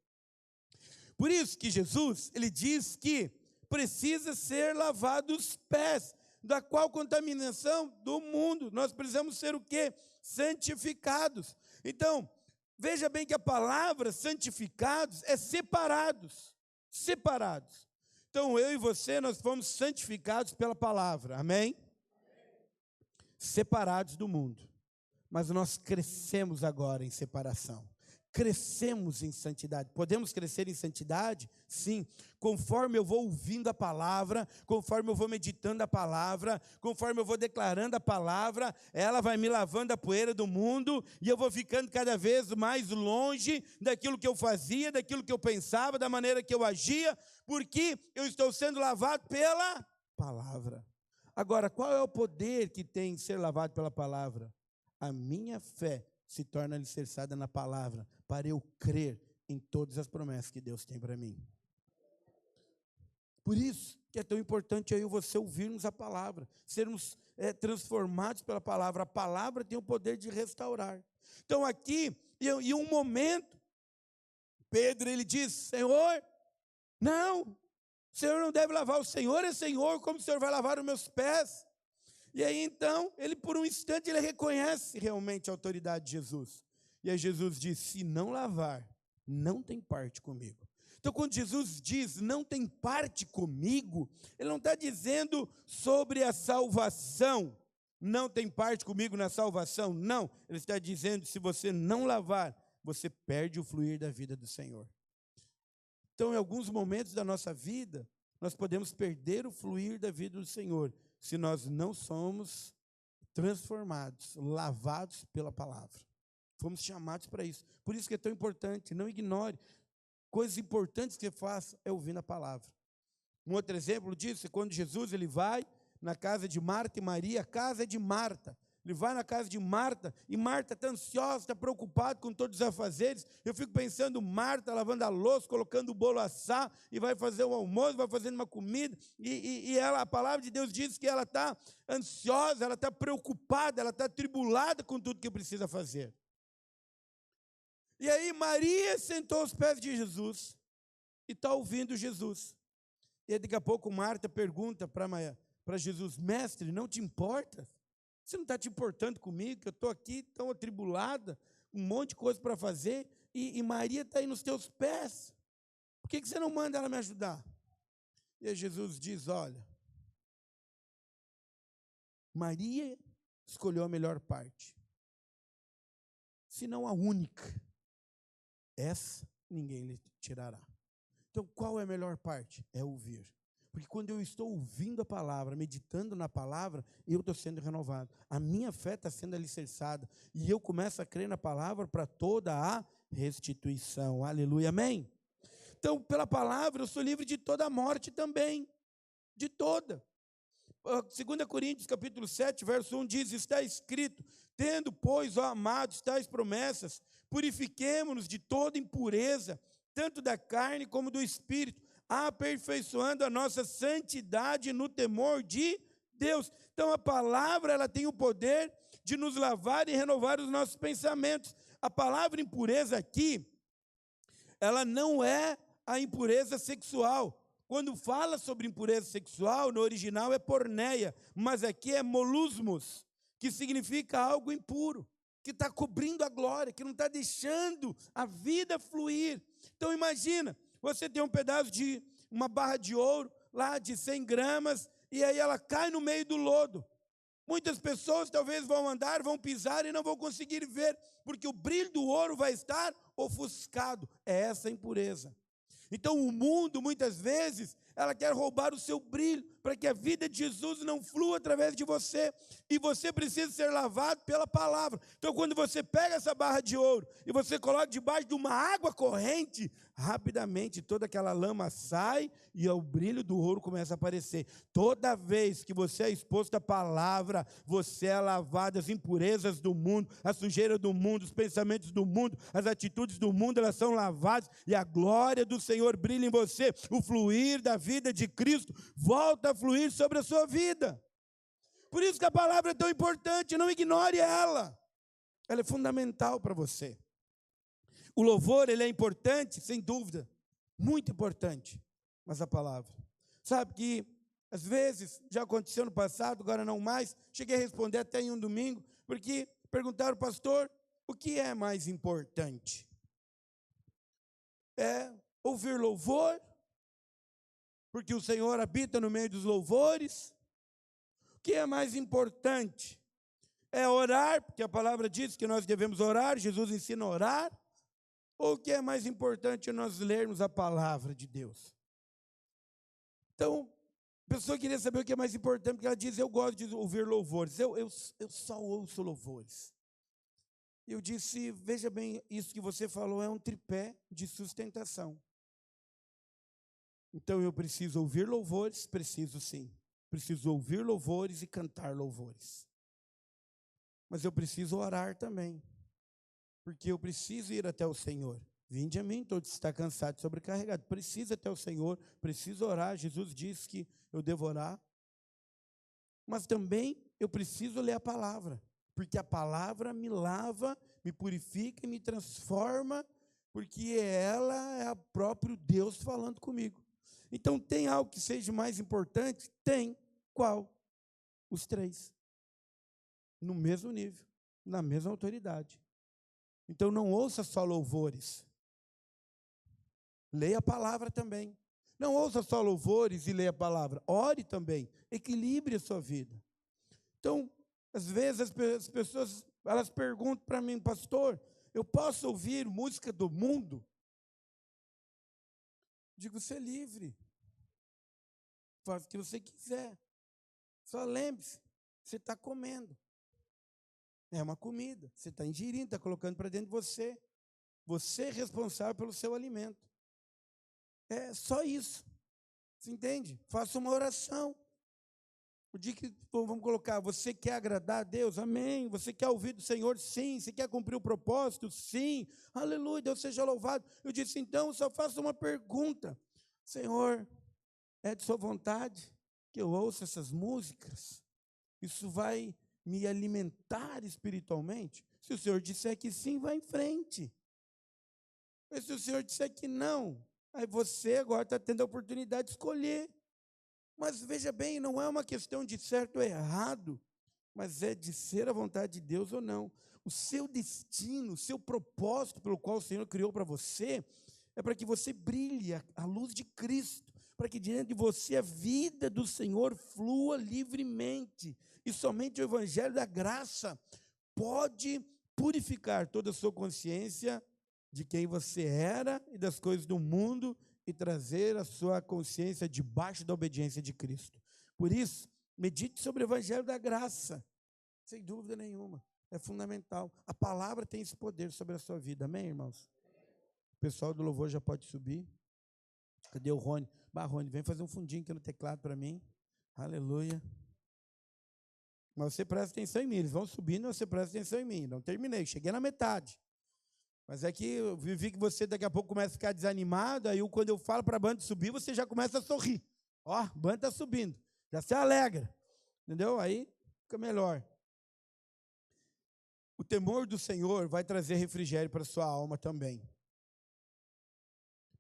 A: Por isso que Jesus, ele diz que precisa ser lavado os pés, da qual contaminação? Do mundo. Nós precisamos ser o quê? Santificados. Então, veja bem que a palavra santificados é separados. Separados. Então, eu e você, nós fomos santificados pela palavra, amém? Separados do mundo. Mas nós crescemos agora em separação. Crescemos em santidade. Podemos crescer em santidade? Sim. Conforme eu vou ouvindo a palavra, conforme eu vou meditando a palavra, conforme eu vou declarando a palavra, ela vai me lavando a poeira do mundo e eu vou ficando cada vez mais longe daquilo que eu fazia, daquilo que eu pensava, da maneira que eu agia, porque eu estou sendo lavado pela palavra. Agora, qual é o poder que tem em ser lavado pela palavra? A minha fé se torna alicerçada na palavra, para eu crer em todas as promessas que Deus tem para mim. Por isso que é tão importante eu e você ouvirmos a palavra, sermos transformados pela palavra. A palavra tem o poder de restaurar. Então aqui, em um momento, Pedro ele diz, Senhor, não, o Senhor não deve lavar, o Senhor é Senhor, como o Senhor vai lavar os meus pés? E aí então, ele por um instante, ele reconhece realmente a autoridade de Jesus. E aí Jesus diz, se não lavar, não tem parte comigo. Então quando Jesus diz, não tem parte comigo, ele não está dizendo sobre a salvação, não tem parte comigo na salvação, não. Ele está dizendo, se você não lavar, você perde o fluir da vida do Senhor. Então em alguns momentos da nossa vida, nós podemos perder o fluir da vida do Senhor, se nós não somos transformados, lavados pela palavra. Fomos chamados para isso. Por isso que é tão importante, não ignore. Coisas importantes que você faça é ouvindo a palavra. Um outro exemplo disso é quando Jesus ele vai na casa de Marta e Maria, a casa é de Marta. Ele vai na casa de Marta, e Marta está ansiosa, está preocupada com todos os afazeres. Eu fico pensando, Marta lavando a louça, colocando o bolo assar, e vai fazer o almoço, vai fazendo uma comida, e ela, a palavra de Deus diz que ela está ansiosa, ela está preocupada, ela está atribulada com tudo que precisa fazer. E aí Maria sentou aos pés de Jesus, e está ouvindo Jesus. E daqui a pouco Marta pergunta para Jesus, mestre, não te importa? Você não está te importando comigo, que eu estou aqui tão atribulada, um monte de coisa para fazer, e Maria está aí nos teus pés. Por que você não manda ela me ajudar? E aí Jesus diz, olha, Maria escolheu a melhor parte, se não a única. Essa ninguém lhe tirará. Então, qual é a melhor parte? É ouvir. Porque quando eu estou ouvindo a palavra, meditando na palavra, eu estou sendo renovado. A minha fé está sendo alicerçada. E eu começo a crer na palavra para toda a restituição. Aleluia, amém? Então, pela palavra, eu sou livre de toda a morte também. De toda. 2 Coríntios, capítulo 7, verso 1, diz, está escrito, tendo, pois, ó amados, tais promessas, purifiquemo-nos de toda impureza, tanto da carne como do espírito, aperfeiçoando a nossa santidade no temor de Deus. Então a palavra ela tem o poder de nos lavar e renovar os nossos pensamentos. A palavra impureza aqui, ela não é a impureza sexual. Quando fala sobre impureza sexual, no original é porneia, mas aqui é molusmos, que significa algo impuro, que está cobrindo a glória, que não está deixando a vida fluir. Então imagina, você tem um pedaço de uma barra de ouro, lá de 100 gramas, e aí ela cai no meio do lodo. Muitas pessoas talvez vão andar, vão pisar e não vão conseguir ver, porque o brilho do ouro vai estar ofuscado. É essa a impureza. Então o mundo, muitas vezes, ela quer roubar o seu brilho, para que a vida de Jesus não flua através de você, e você precisa ser lavado pela palavra. Então quando você pega essa barra de ouro, e você coloca debaixo de uma água corrente, rapidamente toda aquela lama sai, e o brilho do ouro começa a aparecer. Toda vez que você é exposto à palavra, você é lavado, as impurezas do mundo, a sujeira do mundo, os pensamentos do mundo, as atitudes do mundo, elas são lavadas, e a glória do Senhor brilha em você, o fluir da vida de Cristo volta a fluir sobre a sua vida. Por isso que a palavra é tão importante, não ignore ela. Ela é fundamental para você. O louvor, ele é importante, sem dúvida, muito importante, mas a palavra. Sabe que, às vezes, já aconteceu no passado, agora não mais, cheguei a responder até em um domingo, porque perguntaram, pastor, o que é mais importante? É ouvir louvor, porque o Senhor habita no meio dos louvores. O que é mais importante? É orar, porque a palavra diz que nós devemos orar, Jesus ensina a orar. Ou o que é mais importante é nós lermos a palavra de Deus? Então, a pessoa queria saber o que é mais importante, porque ela diz, eu gosto de ouvir louvores, eu só ouço louvores. Eu disse, veja bem, isso que você falou é um tripé de sustentação. Então eu preciso ouvir louvores, preciso sim. Preciso ouvir louvores e cantar louvores. Mas eu preciso orar também. Porque eu preciso ir até o Senhor. Vinde a mim, todos está cansado e sobrecarregado. Preciso até o Senhor, preciso orar. Jesus disse que eu devo orar. Mas também eu preciso ler a palavra. Porque a palavra me lava, me purifica e me transforma. Porque ela é o próprio Deus falando comigo. Então tem algo que seja mais importante? Tem. Qual? Os três. No mesmo nível, na mesma autoridade. Então não ouça só louvores. Leia a palavra também. Não ouça só louvores e leia a palavra. Ore também. Equilibre a sua vida. Então, às vezes as pessoas elas perguntam para mim, pastor, eu posso ouvir música do mundo? Digo, você é livre. Faz o que você quiser. Só lembre-se, você está comendo. É uma comida. Você está ingerindo, está colocando para dentro de você. Você é responsável pelo seu alimento. É só isso. Você entende? Faça uma oração. O dia que, vamos colocar, você quer agradar a Deus? Amém. Você quer ouvir do Senhor? Sim. Você quer cumprir o propósito? Sim. Aleluia, Deus seja louvado. Eu disse, então, só faço uma pergunta. Senhor, é de sua vontade que eu ouça essas músicas? Isso vai me alimentar espiritualmente? Se o Senhor disser que sim, vá em frente. Mas se o Senhor disser que não, aí você agora está tendo a oportunidade de escolher. Mas veja bem, não é uma questão de certo ou errado, mas é de ser a vontade de Deus ou não. O seu destino, o seu propósito pelo qual o Senhor criou para você, é para que você brilhe a luz de Cristo, para que diante de você a vida do Senhor flua livremente. E somente o Evangelho da graça pode purificar toda a sua consciência de quem você era e das coisas do mundo, e trazer a sua consciência debaixo da obediência de Cristo. Por isso, medite sobre o Evangelho da graça, sem dúvida nenhuma, é fundamental. A palavra tem esse poder sobre a sua vida, amém, irmãos? O pessoal do louvor já pode subir. Cadê o Rony? Rony, vem fazer um fundinho aqui no teclado para mim. Aleluia. Mas você presta atenção em mim, eles vão subindo, você presta atenção em mim. Não terminei, cheguei na metade. Mas é que eu vi que você daqui a pouco começa a ficar desanimado, aí quando eu falo para a banda subir, você já começa a sorrir. Ó, a banda está subindo, já se alegra, entendeu? Aí fica melhor. O temor do Senhor vai trazer refrigério para a sua alma também.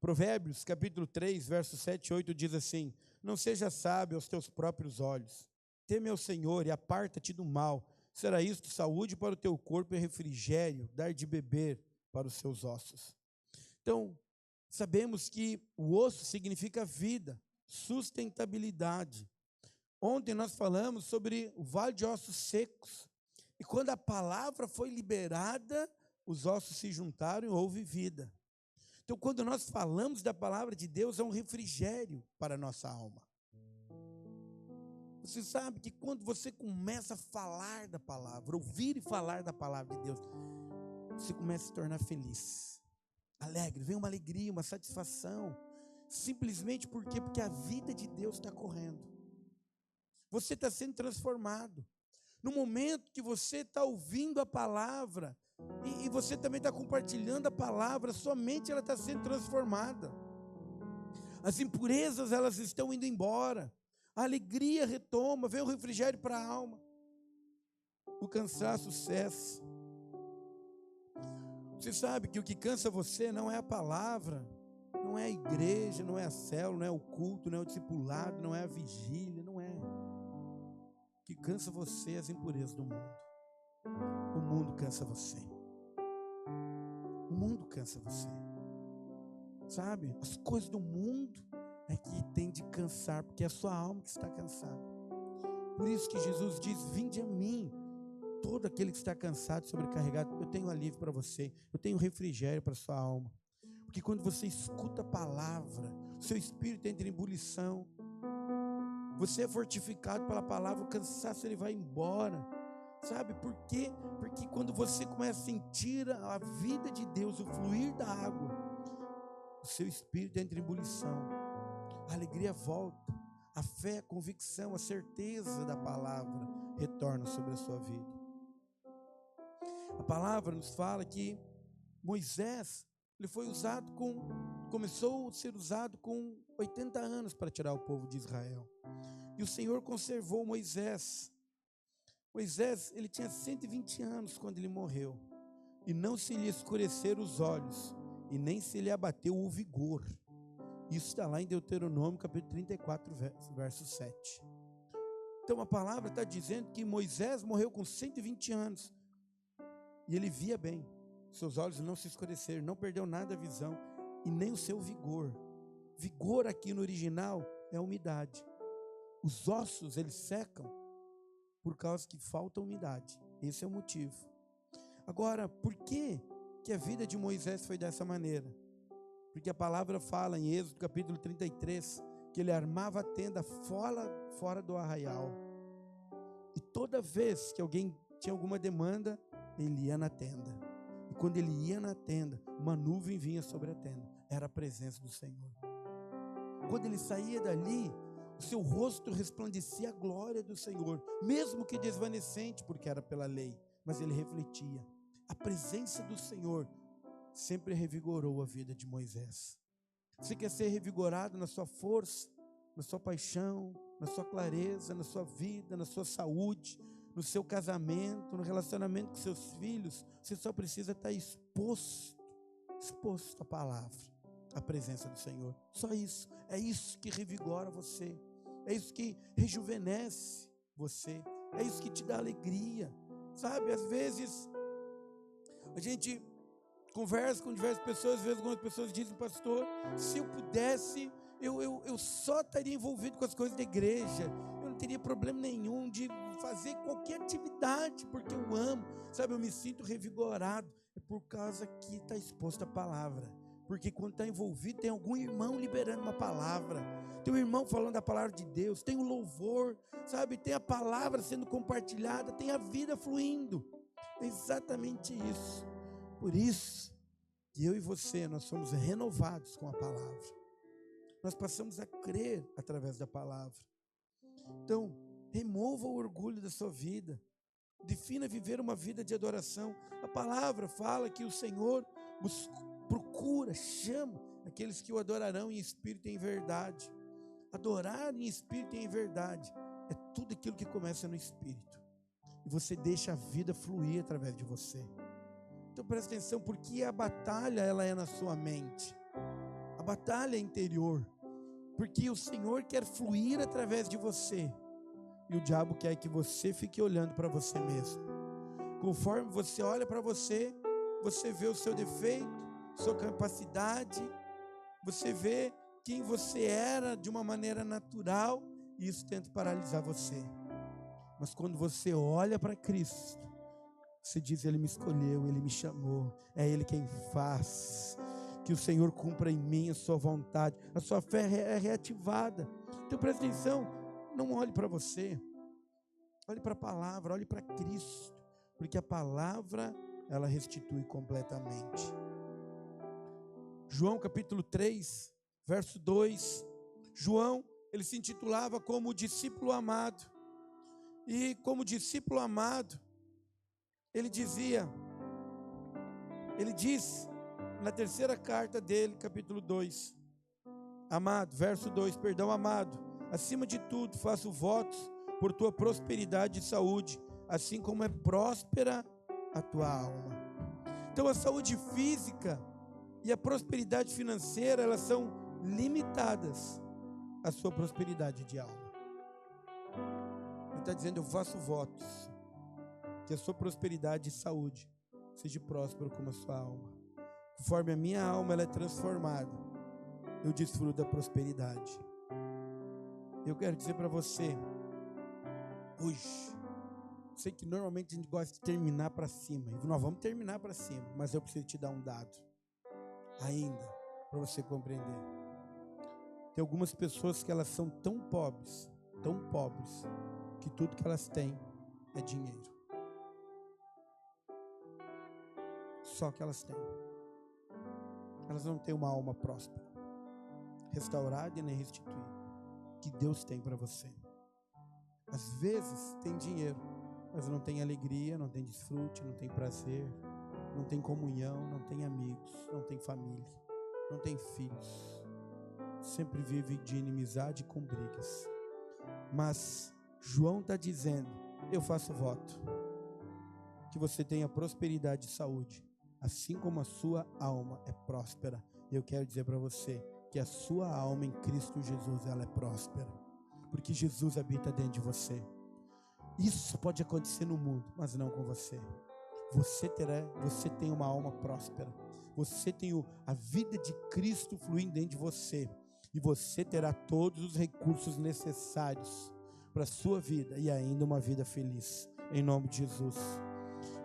A: Provérbios, capítulo 3, versos 7 e 8 diz assim: não seja sábio aos teus próprios olhos, teme ao Senhor e aparta-te do mal, será isto saúde para o teu corpo e refrigério, dar de beber para os seus ossos. Então, sabemos que o osso significa vida, sustentabilidade. Ontem nós falamos sobre o vale de ossos secos, e quando a palavra foi liberada, os ossos se juntaram e houve vida. Então, quando nós falamos da palavra de Deus, é um refrigério para a nossa alma. Você sabe que quando você começa a falar da palavra, ouvir e falar da palavra de Deus, você começa a se tornar feliz, alegre, vem uma alegria, uma satisfação, simplesmente porque a vida de Deus está correndo, você está sendo transformado, no momento que você está ouvindo a palavra, e você também está compartilhando a palavra, sua mente ela está sendo transformada, as impurezas elas estão indo embora, a alegria retoma, vem o refrigério para a alma, o cansaço cessa. Você sabe que o que cansa você não é a palavra, não é a igreja, não é a célula, não é o culto, não é o discipulado, não é a vigília, não é. O que cansa você é as impurezas do mundo. O mundo cansa você. O mundo cansa você. Sabe? As coisas do mundo é que tem de cansar, porque é a sua alma que está cansada. Por isso que Jesus diz: vinde a mim. Todo aquele que está cansado, sobrecarregado, eu tenho alívio para você, eu tenho refrigério para a sua alma, porque quando você escuta a palavra, o seu espírito entra em ebulição, você é fortificado pela palavra, o cansaço ele vai embora, sabe por quê? Porque quando você começa a sentir a vida de Deus, o fluir da água, o seu espírito entra em ebulição, a alegria volta, a fé, a convicção, a certeza da palavra retorna sobre a sua vida. A palavra nos fala que Moisés, ele foi usado começou a ser usado com 80 anos para tirar o povo de Israel. E o Senhor conservou Moisés. Moisés, ele tinha 120 anos quando ele morreu. E não se lhe escureceram os olhos, e nem se lhe abateu o vigor. Isso está lá em Deuteronômio, capítulo 34, verso 7. Então a palavra está dizendo que Moisés morreu com 120 anos. E ele via bem, seus olhos não se escureceram, não perdeu nada a visão, e nem o seu vigor. Vigor aqui no original é umidade. Os ossos, eles secam por causa que falta umidade. Esse é o motivo. Agora, por que a vida de Moisés foi dessa maneira? Porque a palavra fala em Êxodo capítulo 33, que ele armava a tenda fora do arraial. E toda vez que alguém tinha alguma demanda, ele ia na tenda. E quando ele ia na tenda, uma nuvem vinha sobre a tenda. Era a presença do Senhor. Quando ele saía dali, o seu rosto resplandecia a glória do Senhor, mesmo que desvanecente, porque era pela lei, mas ele refletia. A presença do Senhor sempre revigorou a vida de Moisés. Você quer ser revigorado na sua força, na sua paixão, na sua clareza, na sua vida, na sua saúde, no seu casamento, no relacionamento com seus filhos? Você só precisa estar exposto à palavra, à presença do Senhor. Só isso. É isso que revigora você. É isso que rejuvenesce você. É isso que te dá alegria. Sabe, às vezes a gente conversa com diversas pessoas, às vezes algumas pessoas dizem: pastor, se eu pudesse, eu só estaria envolvido com as coisas da igreja, eu não teria problema nenhum de fazer qualquer atividade, porque eu amo, sabe, eu me sinto revigorado. É por causa que está exposto à palavra, porque quando está envolvido, tem algum irmão liberando uma palavra, tem um irmão falando da palavra de Deus, tem o louvor, sabe, tem a palavra sendo compartilhada, tem a vida fluindo. É exatamente isso. Por isso que eu e você, nós somos renovados com a palavra. Nós passamos a crer através da palavra. Então, remova o orgulho da sua vida. Defina viver uma vida de adoração. A palavra fala que o Senhor procura, chama aqueles que o adorarão em espírito e em verdade. Adorar em espírito e em verdade é tudo aquilo que começa no espírito. E você deixa a vida fluir através de você. Então presta atenção, porque a batalha ela é na sua mente. A batalha é interior. Porque o Senhor quer fluir através de você. E o diabo quer que você fique olhando para você mesmo. Conforme você olha para você, você vê o seu defeito, sua capacidade, você vê quem você era de uma maneira natural, e isso tenta paralisar você. Mas quando você olha para Cristo, você diz: Ele me escolheu, Ele me chamou, é Ele quem faz. Que o Senhor cumpra em mim a sua vontade. A sua fé é reativada. Então presta atenção, não olhe para você, olhe para a palavra, olhe para Cristo, porque a palavra ela restitui completamente. João capítulo 3, verso 2. João, ele se intitulava como discípulo amado. E como discípulo amado, ele diz na terceira carta dele, capítulo 2, amado, verso 2, perdão, amado, acima de tudo faço votos por tua prosperidade e saúde, assim como é próspera a tua alma. Então a saúde física e a prosperidade financeira, elas são limitadas à sua prosperidade de alma. Ele está dizendo: eu faço votos que a sua prosperidade e saúde seja próspero como a sua alma. Conforme a minha alma ela é transformada, eu desfruto da prosperidade. Eu quero dizer para você, hoje, sei que normalmente a gente gosta de terminar para cima, e nós vamos terminar para cima, mas eu preciso te dar um dado, ainda, para você compreender. Tem algumas pessoas que elas são tão pobres, que tudo que elas têm é dinheiro. Só que elas têm. Elas não têm uma alma próspera, restaurada e nem restituída, que Deus tem para você. Às vezes tem dinheiro, mas não tem alegria, não tem desfrute, não tem prazer, não tem comunhão, não tem amigos, não tem família, não tem filhos. Sempre vive de inimizade com brigas. Mas João está dizendo: eu faço voto que você tenha prosperidade e saúde, assim como a sua alma é próspera. Eu quero dizer para você que a sua alma em Cristo Jesus, ela é próspera, porque Jesus habita dentro de você. Isso pode acontecer no mundo, mas não com você. Você tem uma alma próspera. Você tem a vida de Cristo fluindo dentro de você. E você terá todos os recursos necessários para a sua vida e ainda uma vida feliz, em nome de Jesus.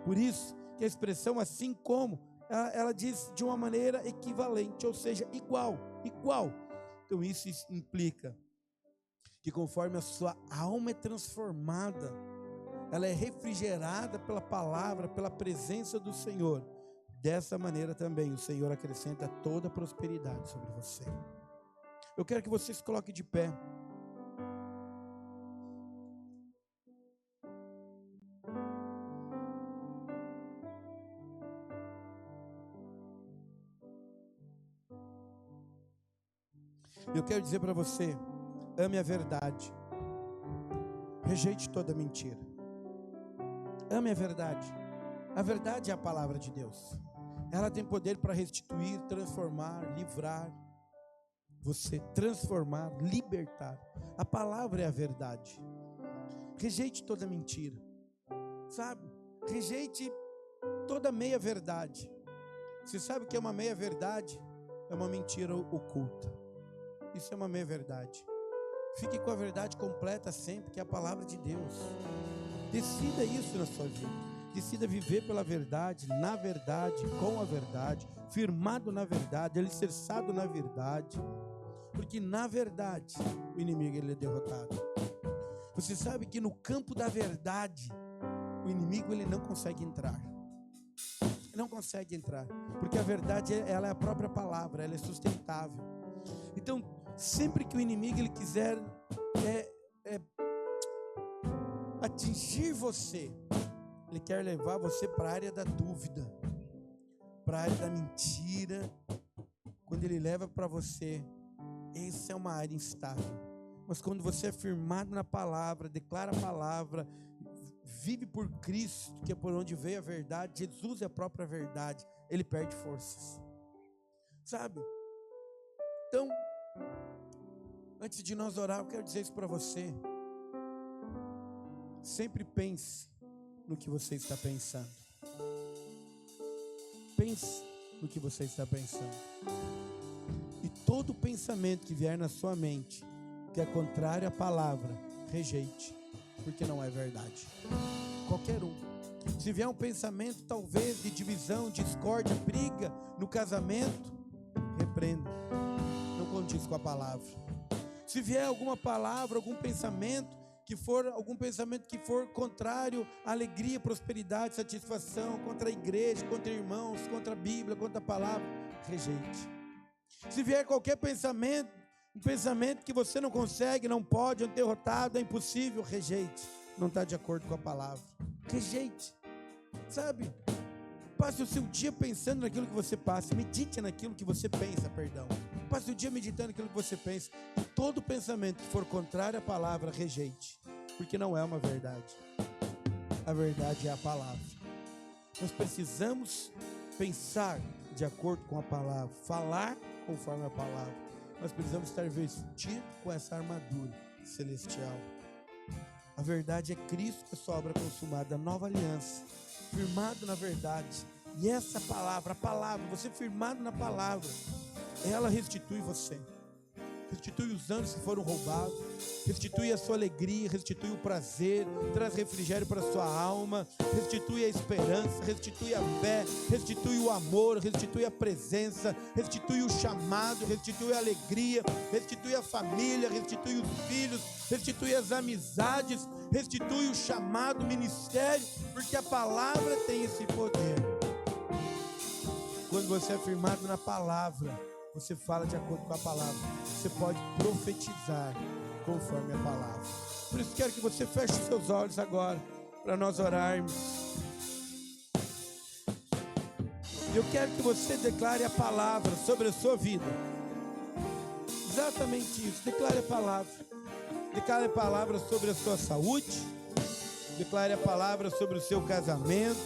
A: Por isso que a expressão assim como, ela diz de uma maneira equivalente, ou seja, igual. Então isso implica que conforme a sua alma é transformada, ela é refrigerada pela palavra, pela presença do Senhor. Dessa maneira também o Senhor acrescenta toda a prosperidade sobre você. Eu quero que você se coloque de pé. Eu quero dizer para você, ame a verdade, rejeite toda mentira. Ame a verdade é a palavra de Deus. Ela tem poder para restituir, transformar, livrar você, transformar, libertar. A palavra é a verdade. Rejeite toda mentira, sabe? Rejeite toda meia verdade. Você sabe o que é uma meia verdade? É uma mentira oculta. Isso é uma meia verdade. Fique com a verdade completa sempre, que é a palavra de Deus. Decida isso na sua vida. Decida viver pela verdade, na verdade, com a verdade, firmado na verdade, alicerçado na verdade. Porque na verdade, o inimigo ele é derrotado. Você sabe que no campo da verdade, o inimigo ele não consegue entrar. Não consegue entrar. Porque a verdade ela é a própria palavra, ela é sustentável. Então, sempre que o inimigo ele quiser atingir você, ele quer levar você para a área da dúvida, para a área da mentira. Quando ele leva para você, essa é uma área instável. Mas quando você é firmado na palavra, declara a palavra, vive por Cristo, que é por onde veio a verdade, Jesus é a própria verdade, ele perde forças, sabe? Então, antes de nós orar, eu quero dizer isso para você. Sempre pense no que você está pensando. Pense no que você está pensando. E todo pensamento que vier na sua mente, que é contrário à palavra, rejeite, porque não é verdade. Qualquer um. Se vier um pensamento talvez de divisão, discórdia, briga no casamento, repreenda. Não condiz com a palavra. Se vier alguma palavra, algum pensamento que for contrário à alegria, prosperidade, satisfação, contra a igreja, contra irmãos, contra a Bíblia, contra a palavra, rejeite. Se vier qualquer pensamento, um pensamento que você não consegue, não pode, é um derrotado, é impossível, rejeite. Não está de acordo com a palavra. Rejeite. Sabe? Passe o seu dia pensando naquilo que você passa. Medite naquilo que você pensa, perdão. Passe o dia meditando naquilo que você pensa. E todo pensamento que for contrário à palavra, rejeite. Porque não é uma verdade. A verdade é a palavra. Nós precisamos pensar de acordo com a palavra. Falar conforme a palavra. Nós precisamos estar vestidos com essa armadura celestial. A verdade é Cristo, a sua obra consumada, a nova aliança, firmado na verdade. E essa palavra, a palavra, você firmado na palavra, ela restitui você. Restitui os anos que foram roubados, restitui a sua alegria, restitui o prazer, traz refrigério para a sua alma, restitui a esperança, restitui a fé, restitui o amor, restitui a presença, restitui o chamado, restitui a alegria, restitui a família, restitui os filhos, restitui as amizades, restitui o chamado, o ministério, porque a palavra tem esse poder. Quando você é firmado na palavra, você fala de acordo com a palavra. Você pode profetizar conforme a palavra. Por isso quero que você feche os seus olhos agora, para nós orarmos. Eu quero que você declare a palavra sobre a sua vida. Exatamente isso, declare a palavra. Declare a palavra sobre a sua saúde. Declare a palavra sobre o seu casamento.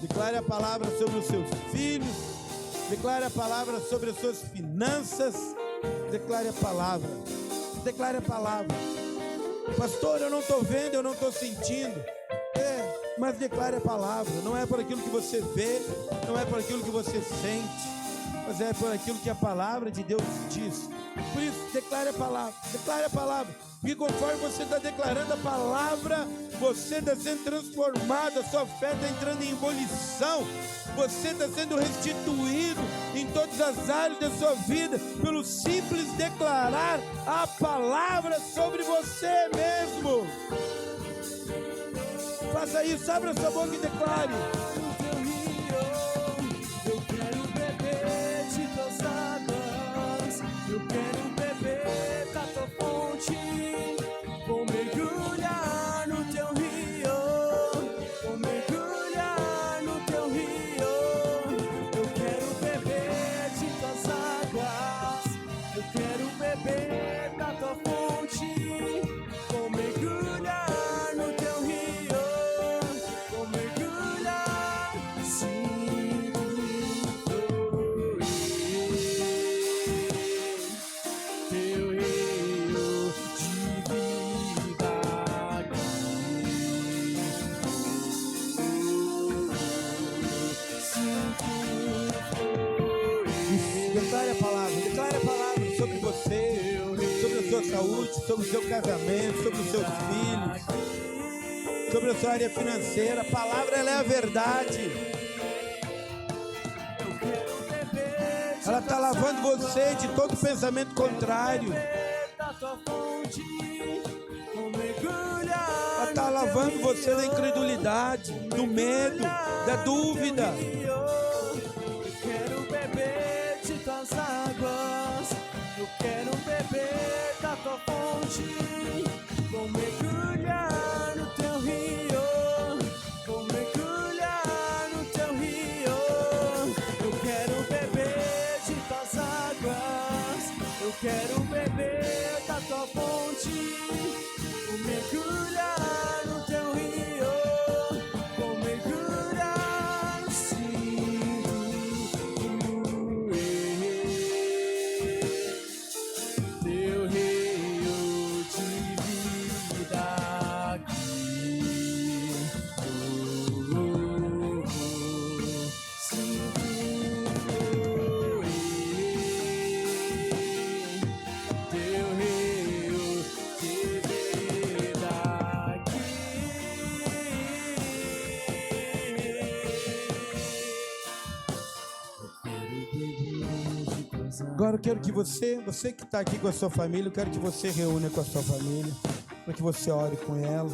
A: Declare a palavra sobre os seus filhos. Declare a palavra sobre as suas finanças. Declare a palavra. Declare a palavra. Pastor, eu não estou vendo, eu não estou sentindo. Mas declare a palavra. Não é por aquilo que você vê, não é por aquilo que você sente, mas é por aquilo que a palavra de Deus diz. Por isso, declare a palavra. Declare a palavra. Porque conforme você está declarando a palavra, você está sendo transformado, a sua fé está entrando em ebulição, você está sendo restituído em todas as áreas da sua vida, pelo simples declarar a palavra sobre você mesmo. Faça isso, abra sua boca e declare.
B: Eu quero beber de tuas águas, eu quero beber da tua fonte. Vou mergulhar no teu rio, vou mergulhar no teu rio. Eu quero beber de tuas águas, eu quero beber da tua fonte. Vou mergulhar no teu rio, vou mergulhar, sim, teu rio de vida aqui.
A: Declare a palavra sobre você, sobre a sua saúde, sobre o seu casamento, sobre os seus filhos, sobre a sua área financeira. A palavra, ela é a verdade. Ela está lavando você de todo pensamento contrário. Ela está lavando você da incredulidade, do medo, da dúvida.
B: Das águas, eu quero beber da tua fonte. Vou mergulhar no teu rio, vou mergulhar no teu rio. Eu quero beber de tuas águas, eu quero beber da tua fonte. Vou mergulhar no teu rio, vou mergulhar, sim. Teu rio de vida aqui. Sinto teu rio de vida aqui.
A: Agora eu quero que você que está aqui com a sua família, eu quero que você reúna com a sua família, para que você ore com ela.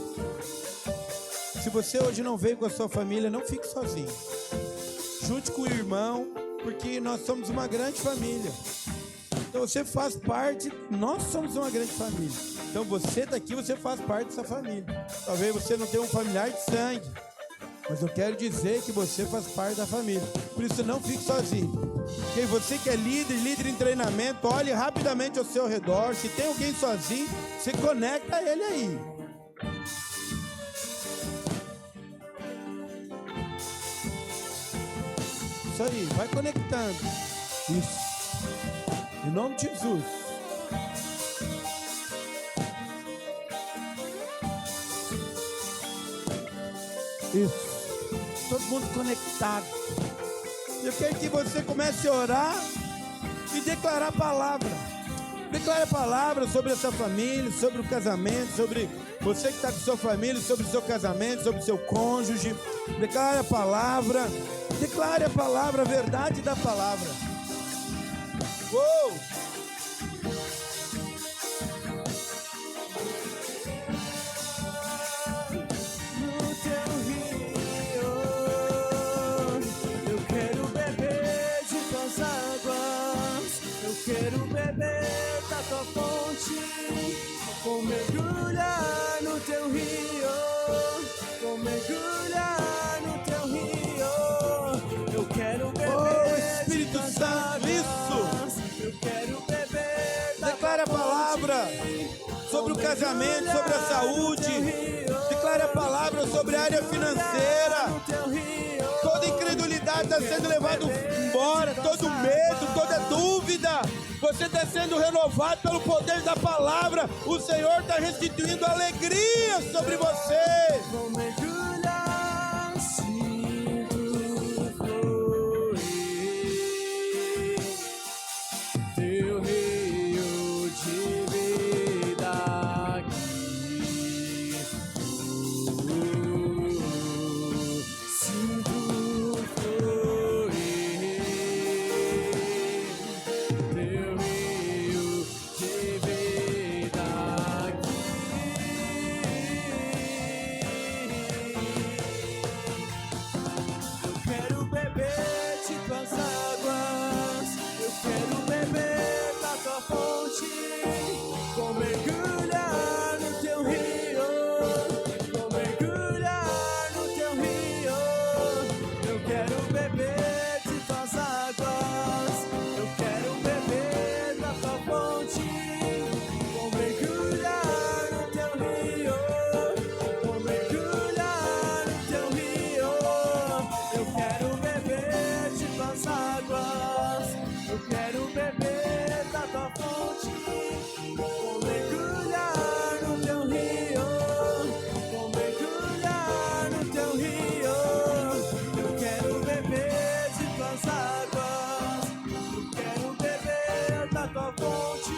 A: Se você hoje não veio com a sua família, não fique sozinho. Junte com o irmão, porque nós somos uma grande família. Então você faz parte, nós somos uma grande família. Então você está aqui, você faz parte dessa família. Talvez você não tenha um familiar de sangue, mas eu quero dizer que você faz parte da família. Por isso não fique sozinho. Porque você que é líder em treinamento, olhe rapidamente ao seu redor. Se tem alguém sozinho, você conecta ele aí. Isso aí, vai conectando. Isso. Em nome de Jesus. Isso. Todo mundo conectado. Eu quero que você comece a orar e declarar a palavra. Declare a palavra sobre essa família, sobre o casamento, sobre você que está com sua família, sobre o seu casamento, sobre o seu cônjuge. Declare a palavra, a verdade da palavra. Uou!
B: Quero beber da tua fonte, vou mergulhar no teu rio, vou mergulhar no teu rio. Eu quero beber
A: Espírito Santo, isso!
B: Eu quero beber da
A: Declare a palavra sobre o casamento, sobre a saúde. Declare a palavra sobre a área financeira. Toda incredulidade está sendo levada embora, todo medo, toda dúvida. Você está sendo renovado pelo poder da palavra. O Senhor está restituindo alegria sobre você.
B: Vou mergulhar, sinto fluir teu rio de vida aqui. Sinto fluir teu rio de vida aqui. fonte, vou mergulhar no teu rio, vou mergulhar no teu rio. Eu quero beber de tuas águas, eu quero beber da tua fonte. Vou mergulhar no teu rio, vou mergulhar no teu rio. Eu quero beber de tuas águas, eu quero beber da tua fonte. Vou mergulhar no teu rio, vou mergulhar no teu rio. Eu quero beber de tuas águas, eu quero beber da tua fonte.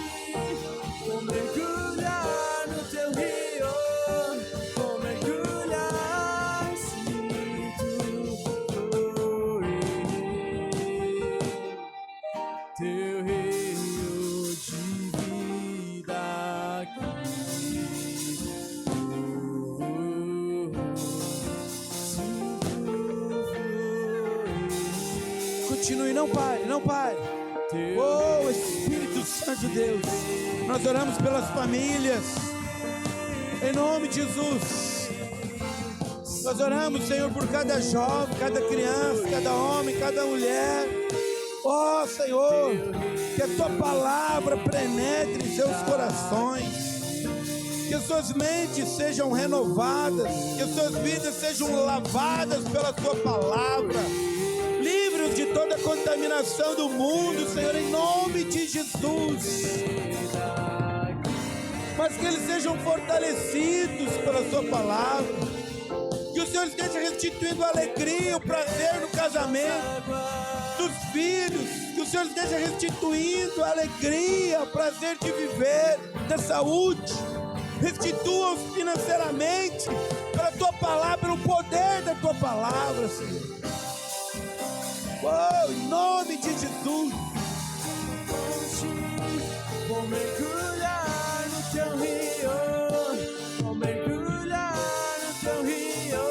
B: Vou mergulhar no teu rio, vou mergulhar se tu fluir. Teu rio de vida aqui. Se tu fluir.
A: Continue, não pare, não pare. Oh, Espírito Santo de Deus, nós oramos pelas famílias, em nome de Jesus. Nós oramos, Senhor, por cada jovem, cada criança, cada homem, cada mulher. Oh, Senhor, que a tua palavra penetre em seus corações, que as suas mentes sejam renovadas, que as suas vidas sejam lavadas pela tua palavra. Livre-os de toda a contaminação do mundo, Senhor, em nome de Jesus. Mas que eles sejam fortalecidos pela sua palavra. Que o Senhor esteja restituindo a alegria, o prazer no casamento dos filhos. Que o Senhor esteja restituindo a alegria, o prazer de viver, da saúde. Restitua-os financeiramente pela tua palavra, pelo poder da tua palavra, Senhor. Oh, em nome de Jesus.
B: Vou mergulhar no teu rio, vou mergulhar no teu rio.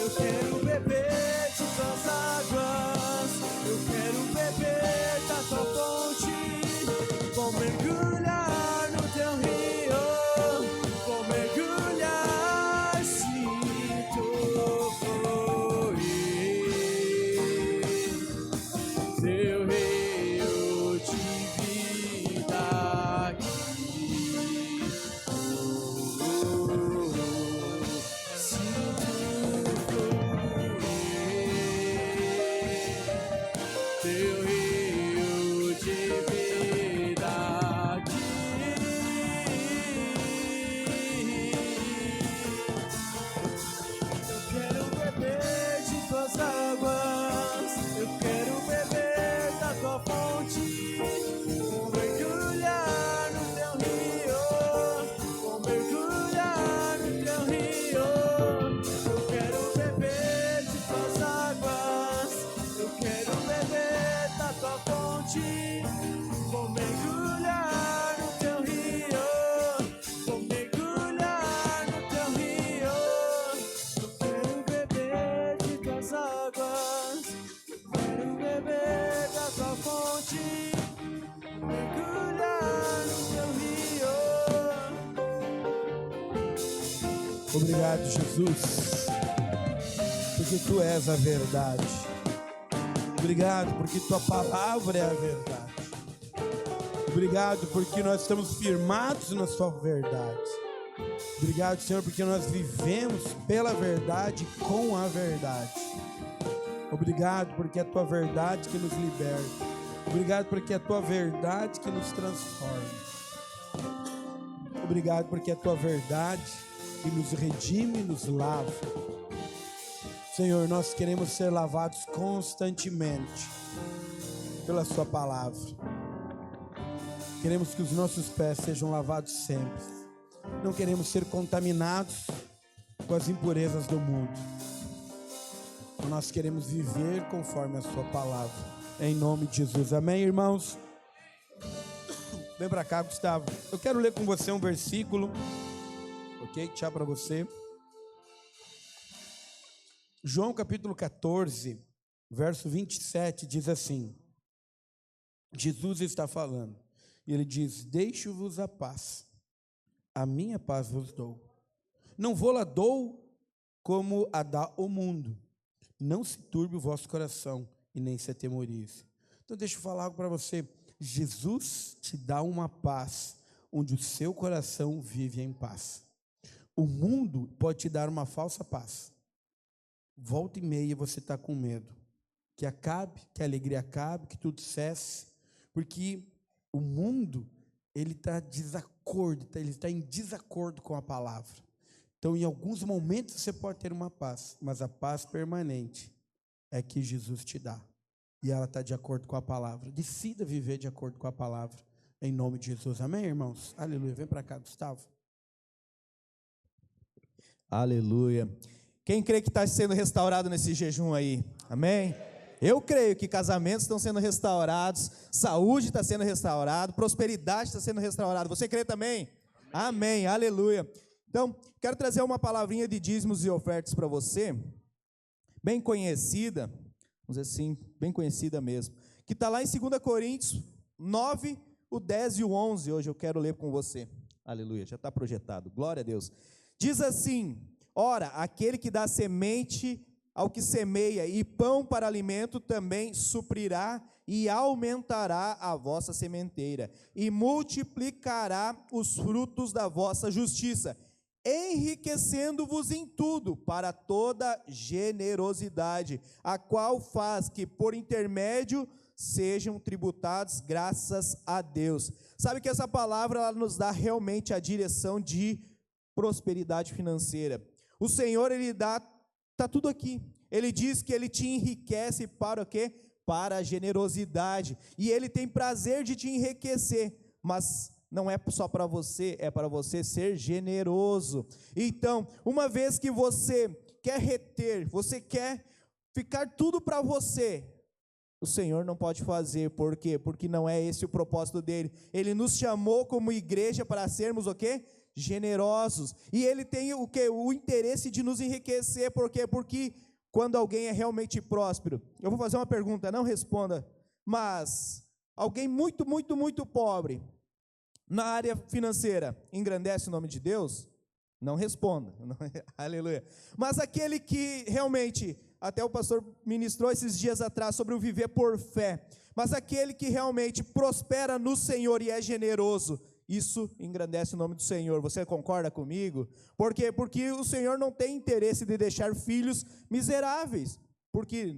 B: Eu quero beber de tuas águas, eu quero beber da tua fonte. Vou mergulhar no teu rio, vou mergulhar se tu fluir. Teu rio de vida aqui. Se tu fluir. Teu rio de vida aqui. Eu quero beber de tuas águas, eu quero beber da tua fonte. Vou mergulhar no teu rio, vou mergulhar no teu rio. Eu quero beber de tuas águas, eu quero beber da tua fonte. Vou mergulhar no teu rio, vou mergulhar no teu rio. Eu quero beber de tuas águas, quero beber da tua fonte. Mergulhar no teu rio.
A: Obrigado, Jesus, porque tu és a verdade. Obrigado porque tua palavra é a verdade. Obrigado porque nós estamos firmados na sua verdade. Obrigado, Senhor, porque nós vivemos pela verdade, com a verdade. Obrigado porque é a tua verdade que nos liberta. Obrigado porque é a tua verdade que nos transforma. Obrigado porque é a tua verdade que nos redime e nos lava. Senhor, nós queremos ser lavados constantemente pela sua palavra. Queremos que os nossos pés sejam lavados sempre. Não queremos ser contaminados com as impurezas do mundo. Nós queremos viver conforme a sua palavra. Em nome de Jesus. Amém, irmãos? Vem para cá, Gustavo. Eu quero ler com você um versículo. Ok? Tchau para você. João capítulo 14, verso 27, diz assim. Jesus está falando. E ele diz: deixo-vos a minha paz vos dou. Não vou-la dou como a dá o mundo. Não se turbe o vosso coração e nem se atemorize. Então deixa eu falar algo para você. Jesus te dá uma paz onde o seu coração vive em paz. O mundo pode te dar uma falsa paz. Volta e meia você está com medo. Que acabe, que a alegria acabe, que tudo cesse. Porque o mundo, ele está em desacordo com a palavra. Então, em alguns momentos você pode ter uma paz, mas a paz permanente é que Jesus te dá. E ela está de acordo com a palavra. Decida viver de acordo com a palavra. Em nome de Jesus. Amém, irmãos? Aleluia. Vem para cá, Gustavo.
C: Aleluia. Quem crê que está sendo restaurado nesse jejum aí? Amém? Eu creio que casamentos estão sendo restaurados, saúde está sendo restaurada, prosperidade está sendo restaurada. Você crê também? Amém. Aleluia. Então, quero trazer uma palavrinha de dízimos e ofertas para você, bem conhecida, vamos dizer assim, bem conhecida mesmo, que está lá em 2 Coríntios 9, o 10 e o 11, hoje eu quero ler com você. Aleluia, já está projetado, glória a Deus. Diz assim: ora, aquele que dá semente ao que semeia e pão para alimento também suprirá e aumentará a vossa sementeira e multiplicará os frutos da vossa justiça, enriquecendo-vos em tudo para toda generosidade, a qual faz que por intermédio sejam tributados graças a Deus. Sabe que essa palavra ela nos dá realmente a direção de prosperidade financeira. O Senhor, Ele dá, está tudo aqui. Ele diz que Ele te enriquece para o quê? Para a generosidade. E Ele tem prazer de te enriquecer, mas não é só para você, é para você ser generoso. Então, uma vez que você quer reter, você quer ficar tudo para você, o Senhor não pode fazer. Por quê? Porque não é esse o propósito dele. Ele nos chamou como igreja para sermos o quê? Generosos. E ele tem o quê? O interesse de nos enriquecer. Por quê? Porque quando alguém é realmente próspero, eu vou fazer uma pergunta, não responda, mas alguém muito, muito, muito pobre, na área financeira, engrandece o nome de Deus? Não responda, aleluia. Mas aquele que realmente, até o pastor ministrou esses dias atrás sobre o viver por fé, mas aquele que realmente prospera no Senhor e é generoso, isso engrandece o nome do Senhor. Você concorda comigo? Por quê? Porque o Senhor não tem interesse de deixar filhos miseráveis, porque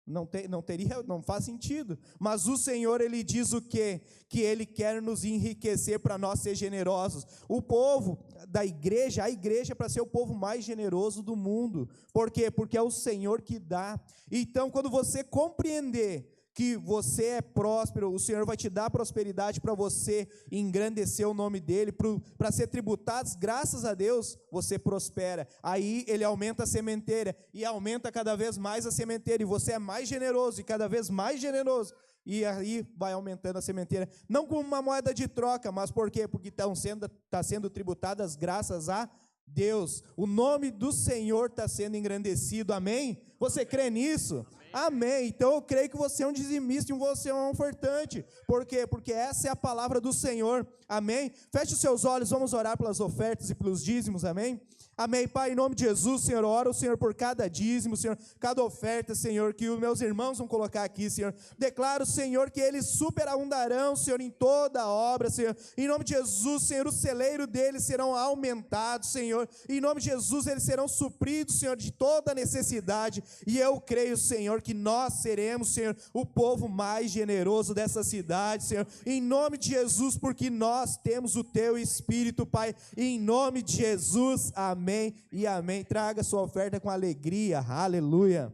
C: não faz sentido. Mas o Senhor, Ele diz o quê? Que Ele quer nos enriquecer para nós ser generosos. O povo da igreja, a igreja é para ser o povo mais generoso do mundo. Por quê? Porque é o Senhor que dá. Então, quando você compreender que você é próspero, o Senhor vai te dar prosperidade para você engrandecer o nome dEle, para ser tributados, graças a Deus, você prospera. Aí Ele aumenta a sementeira, e aumenta cada vez mais a sementeira, e você é mais generoso, e cada vez mais generoso, e aí vai aumentando a sementeira, não como uma moeda de troca, mas por quê? Porque está sendo tributadas graças a Deus. O nome do Senhor está sendo engrandecido, amém? Você crê nisso? Amém. Então eu creio que você é um dizimista e você é um ofertante. Por quê? Porque essa é a palavra do Senhor. Amém. Feche os seus olhos, vamos orar pelas ofertas e pelos dízimos. Amém. Amém. Pai, em nome de Jesus, Senhor, oro, Senhor, por cada dízimo, Senhor, cada oferta, Senhor, que os meus irmãos vão colocar aqui, Senhor. Declaro, Senhor, que eles superabundarão, Senhor, em toda a obra, Senhor. Em nome de Jesus, Senhor, o celeiro deles serão aumentados, Senhor. Em nome de Jesus, eles serão supridos, Senhor, de toda necessidade. E eu creio, Senhor, que nós seremos, Senhor, o povo mais generoso dessa cidade, Senhor. Em nome de Jesus, porque nós temos o Teu Espírito, Pai. Em nome de Jesus, amém. Amém e amém. Traga sua oferta com alegria. Aleluia.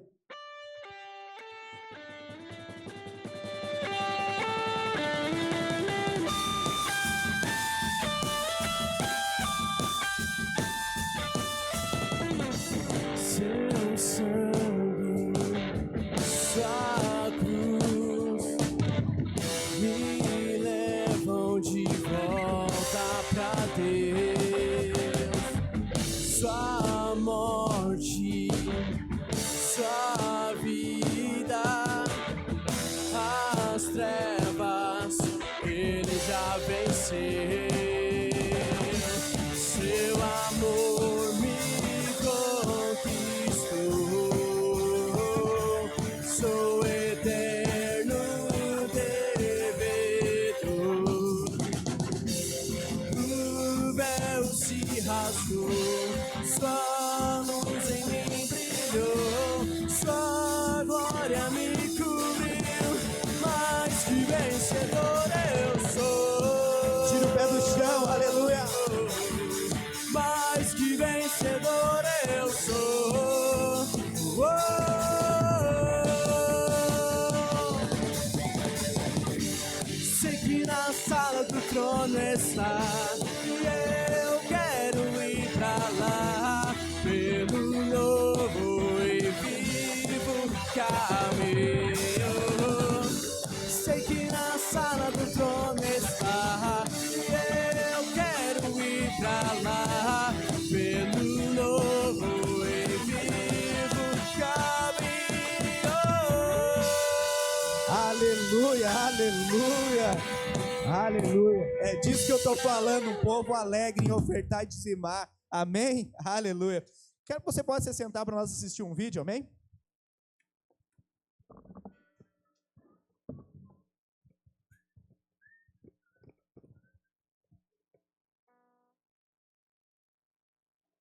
B: Seu sangue, sua cruz me levam de volta pra Deus. Sua morte, sua vencer. Seu amor me conquistou. Sou eterno devedor. O véu se rasgou, sua luz em mim brilhou, sua glória me cobriu, mais que vencedor eu sou.
C: Tira o pé do chão, aleluia.
B: Mais que vencedor eu sou. Sei que na sala do trono está, e eu quero ir pra lá, pelo novo e vivo caminho. Sei que na sala do trono está, e eu quero ir pra lá, pelo novo e vivo caminho.
C: Aleluia, aleluia, aleluia. É disso que eu estou falando, um povo alegre em ofertar e dizimar. Amém? Aleluia. Quero que você possa se sentar para nós assistir um vídeo, amém?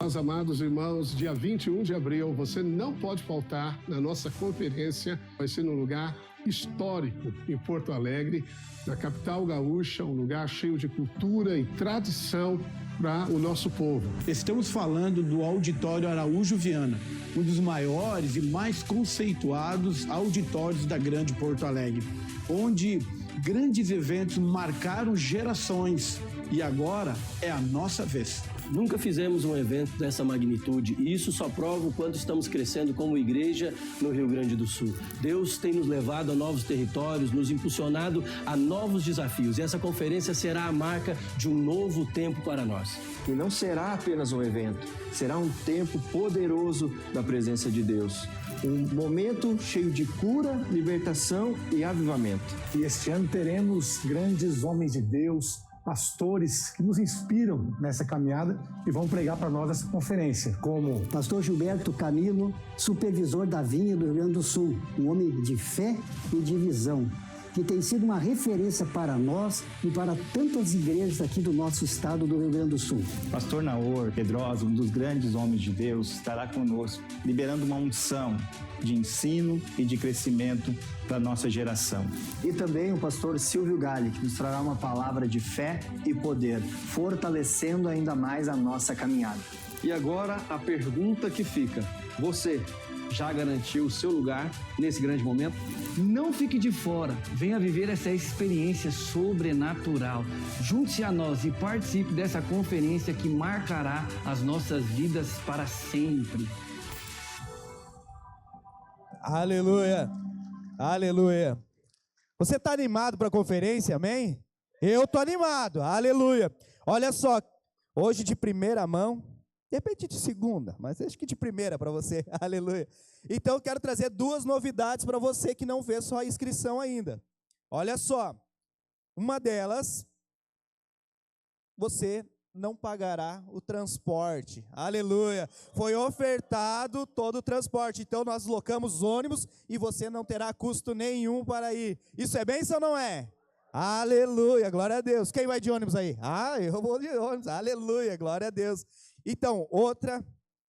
D: Meus amados irmãos, dia 21 de abril, você não pode faltar na nossa conferência. Vai ser num lugar histórico em Porto Alegre, na capital gaúcha, um lugar cheio de cultura e tradição para o nosso povo.
E: Estamos falando do Auditório Araújo Viana, um dos maiores e mais conceituados auditórios da Grande Porto Alegre, onde grandes eventos marcaram gerações e agora é a nossa vez.
F: Nunca fizemos um evento dessa magnitude e isso só prova o quanto estamos crescendo como igreja no Rio Grande do Sul. Deus tem nos levado a novos territórios, nos impulsionado a novos desafios e essa conferência será a marca de um novo tempo para nós.
G: E não será apenas um evento, será um tempo poderoso da presença de Deus. Um momento cheio de cura, libertação e avivamento.
H: E este ano teremos grandes homens de Deus, pastores que nos inspiram nessa caminhada e vão pregar para nós essa conferência, como
I: Pastor Gilberto Camilo, supervisor da Vinha do Rio Grande do Sul, um homem de fé e de visão, que tem sido uma referência para nós e para tantas igrejas aqui do nosso estado do Rio Grande do Sul.
J: Pastor Naor Pedrosa, um dos grandes homens de Deus, estará conosco, liberando uma unção de ensino e de crescimento para a nossa geração.
I: E também o pastor Silvio Galli, que nos trará uma palavra de fé e poder, fortalecendo ainda mais a nossa caminhada.
G: E agora a pergunta que fica: você já garantiu o seu lugar nesse grande momento?
K: Não fique de fora, venha viver essa experiência sobrenatural. Junte-se a nós e participe dessa conferência que marcará as nossas vidas para sempre.
C: Aleluia, aleluia. Você está animado para a conferência, amém? Eu estou animado, aleluia. Olha só, hoje de primeira mão, de repente de segunda, mas acho que de primeira para você, aleluia. Então eu quero trazer duas novidades para você que não fez sua inscrição ainda. Olha só, uma delas, você não pagará o transporte, aleluia. Foi ofertado todo o transporte, então nós locamos ônibus e você não terá custo nenhum para ir. Isso é bênção ou não é? Aleluia, glória a Deus. Quem vai de ônibus aí? Ah, eu vou de ônibus, aleluia, glória a Deus. Então, outra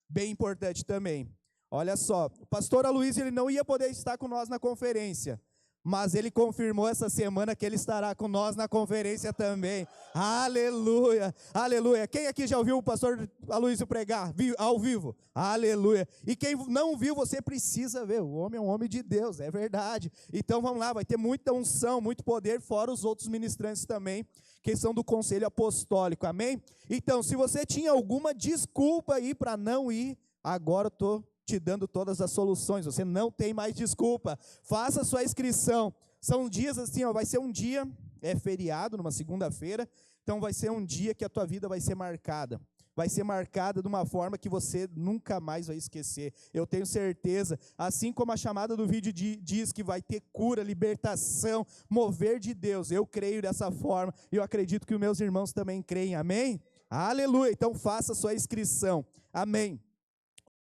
C: bem importante também. Olha só, o pastor Aloysio, ele não ia poder estar com nós na conferência, mas ele confirmou essa semana que ele estará com nós na conferência também. Aleluia, aleluia. Quem aqui já ouviu o pastor Aloysio pregar ao vivo? Aleluia. E quem não viu, você precisa ver. O homem é um homem de Deus, é verdade. Então vamos lá, vai ter muita unção, muito poder, fora os outros ministrantes também, que são do conselho apostólico, amém? Então, se você tinha alguma desculpa aí para não ir, agora eu estou te dando todas as soluções, você não tem mais desculpa. Faça sua inscrição. São dias assim, ó, vai ser um dia, é feriado, numa segunda-feira, então vai ser um dia que a tua vida vai ser marcada. vai ser marcada de uma forma que você nunca mais vai esquecer. Eu tenho certeza, assim como a chamada do vídeo diz que vai ter cura, libertação, mover de Deus, eu creio dessa forma, e eu acredito que os meus irmãos também creem, amém? Aleluia, então faça a sua inscrição, amém.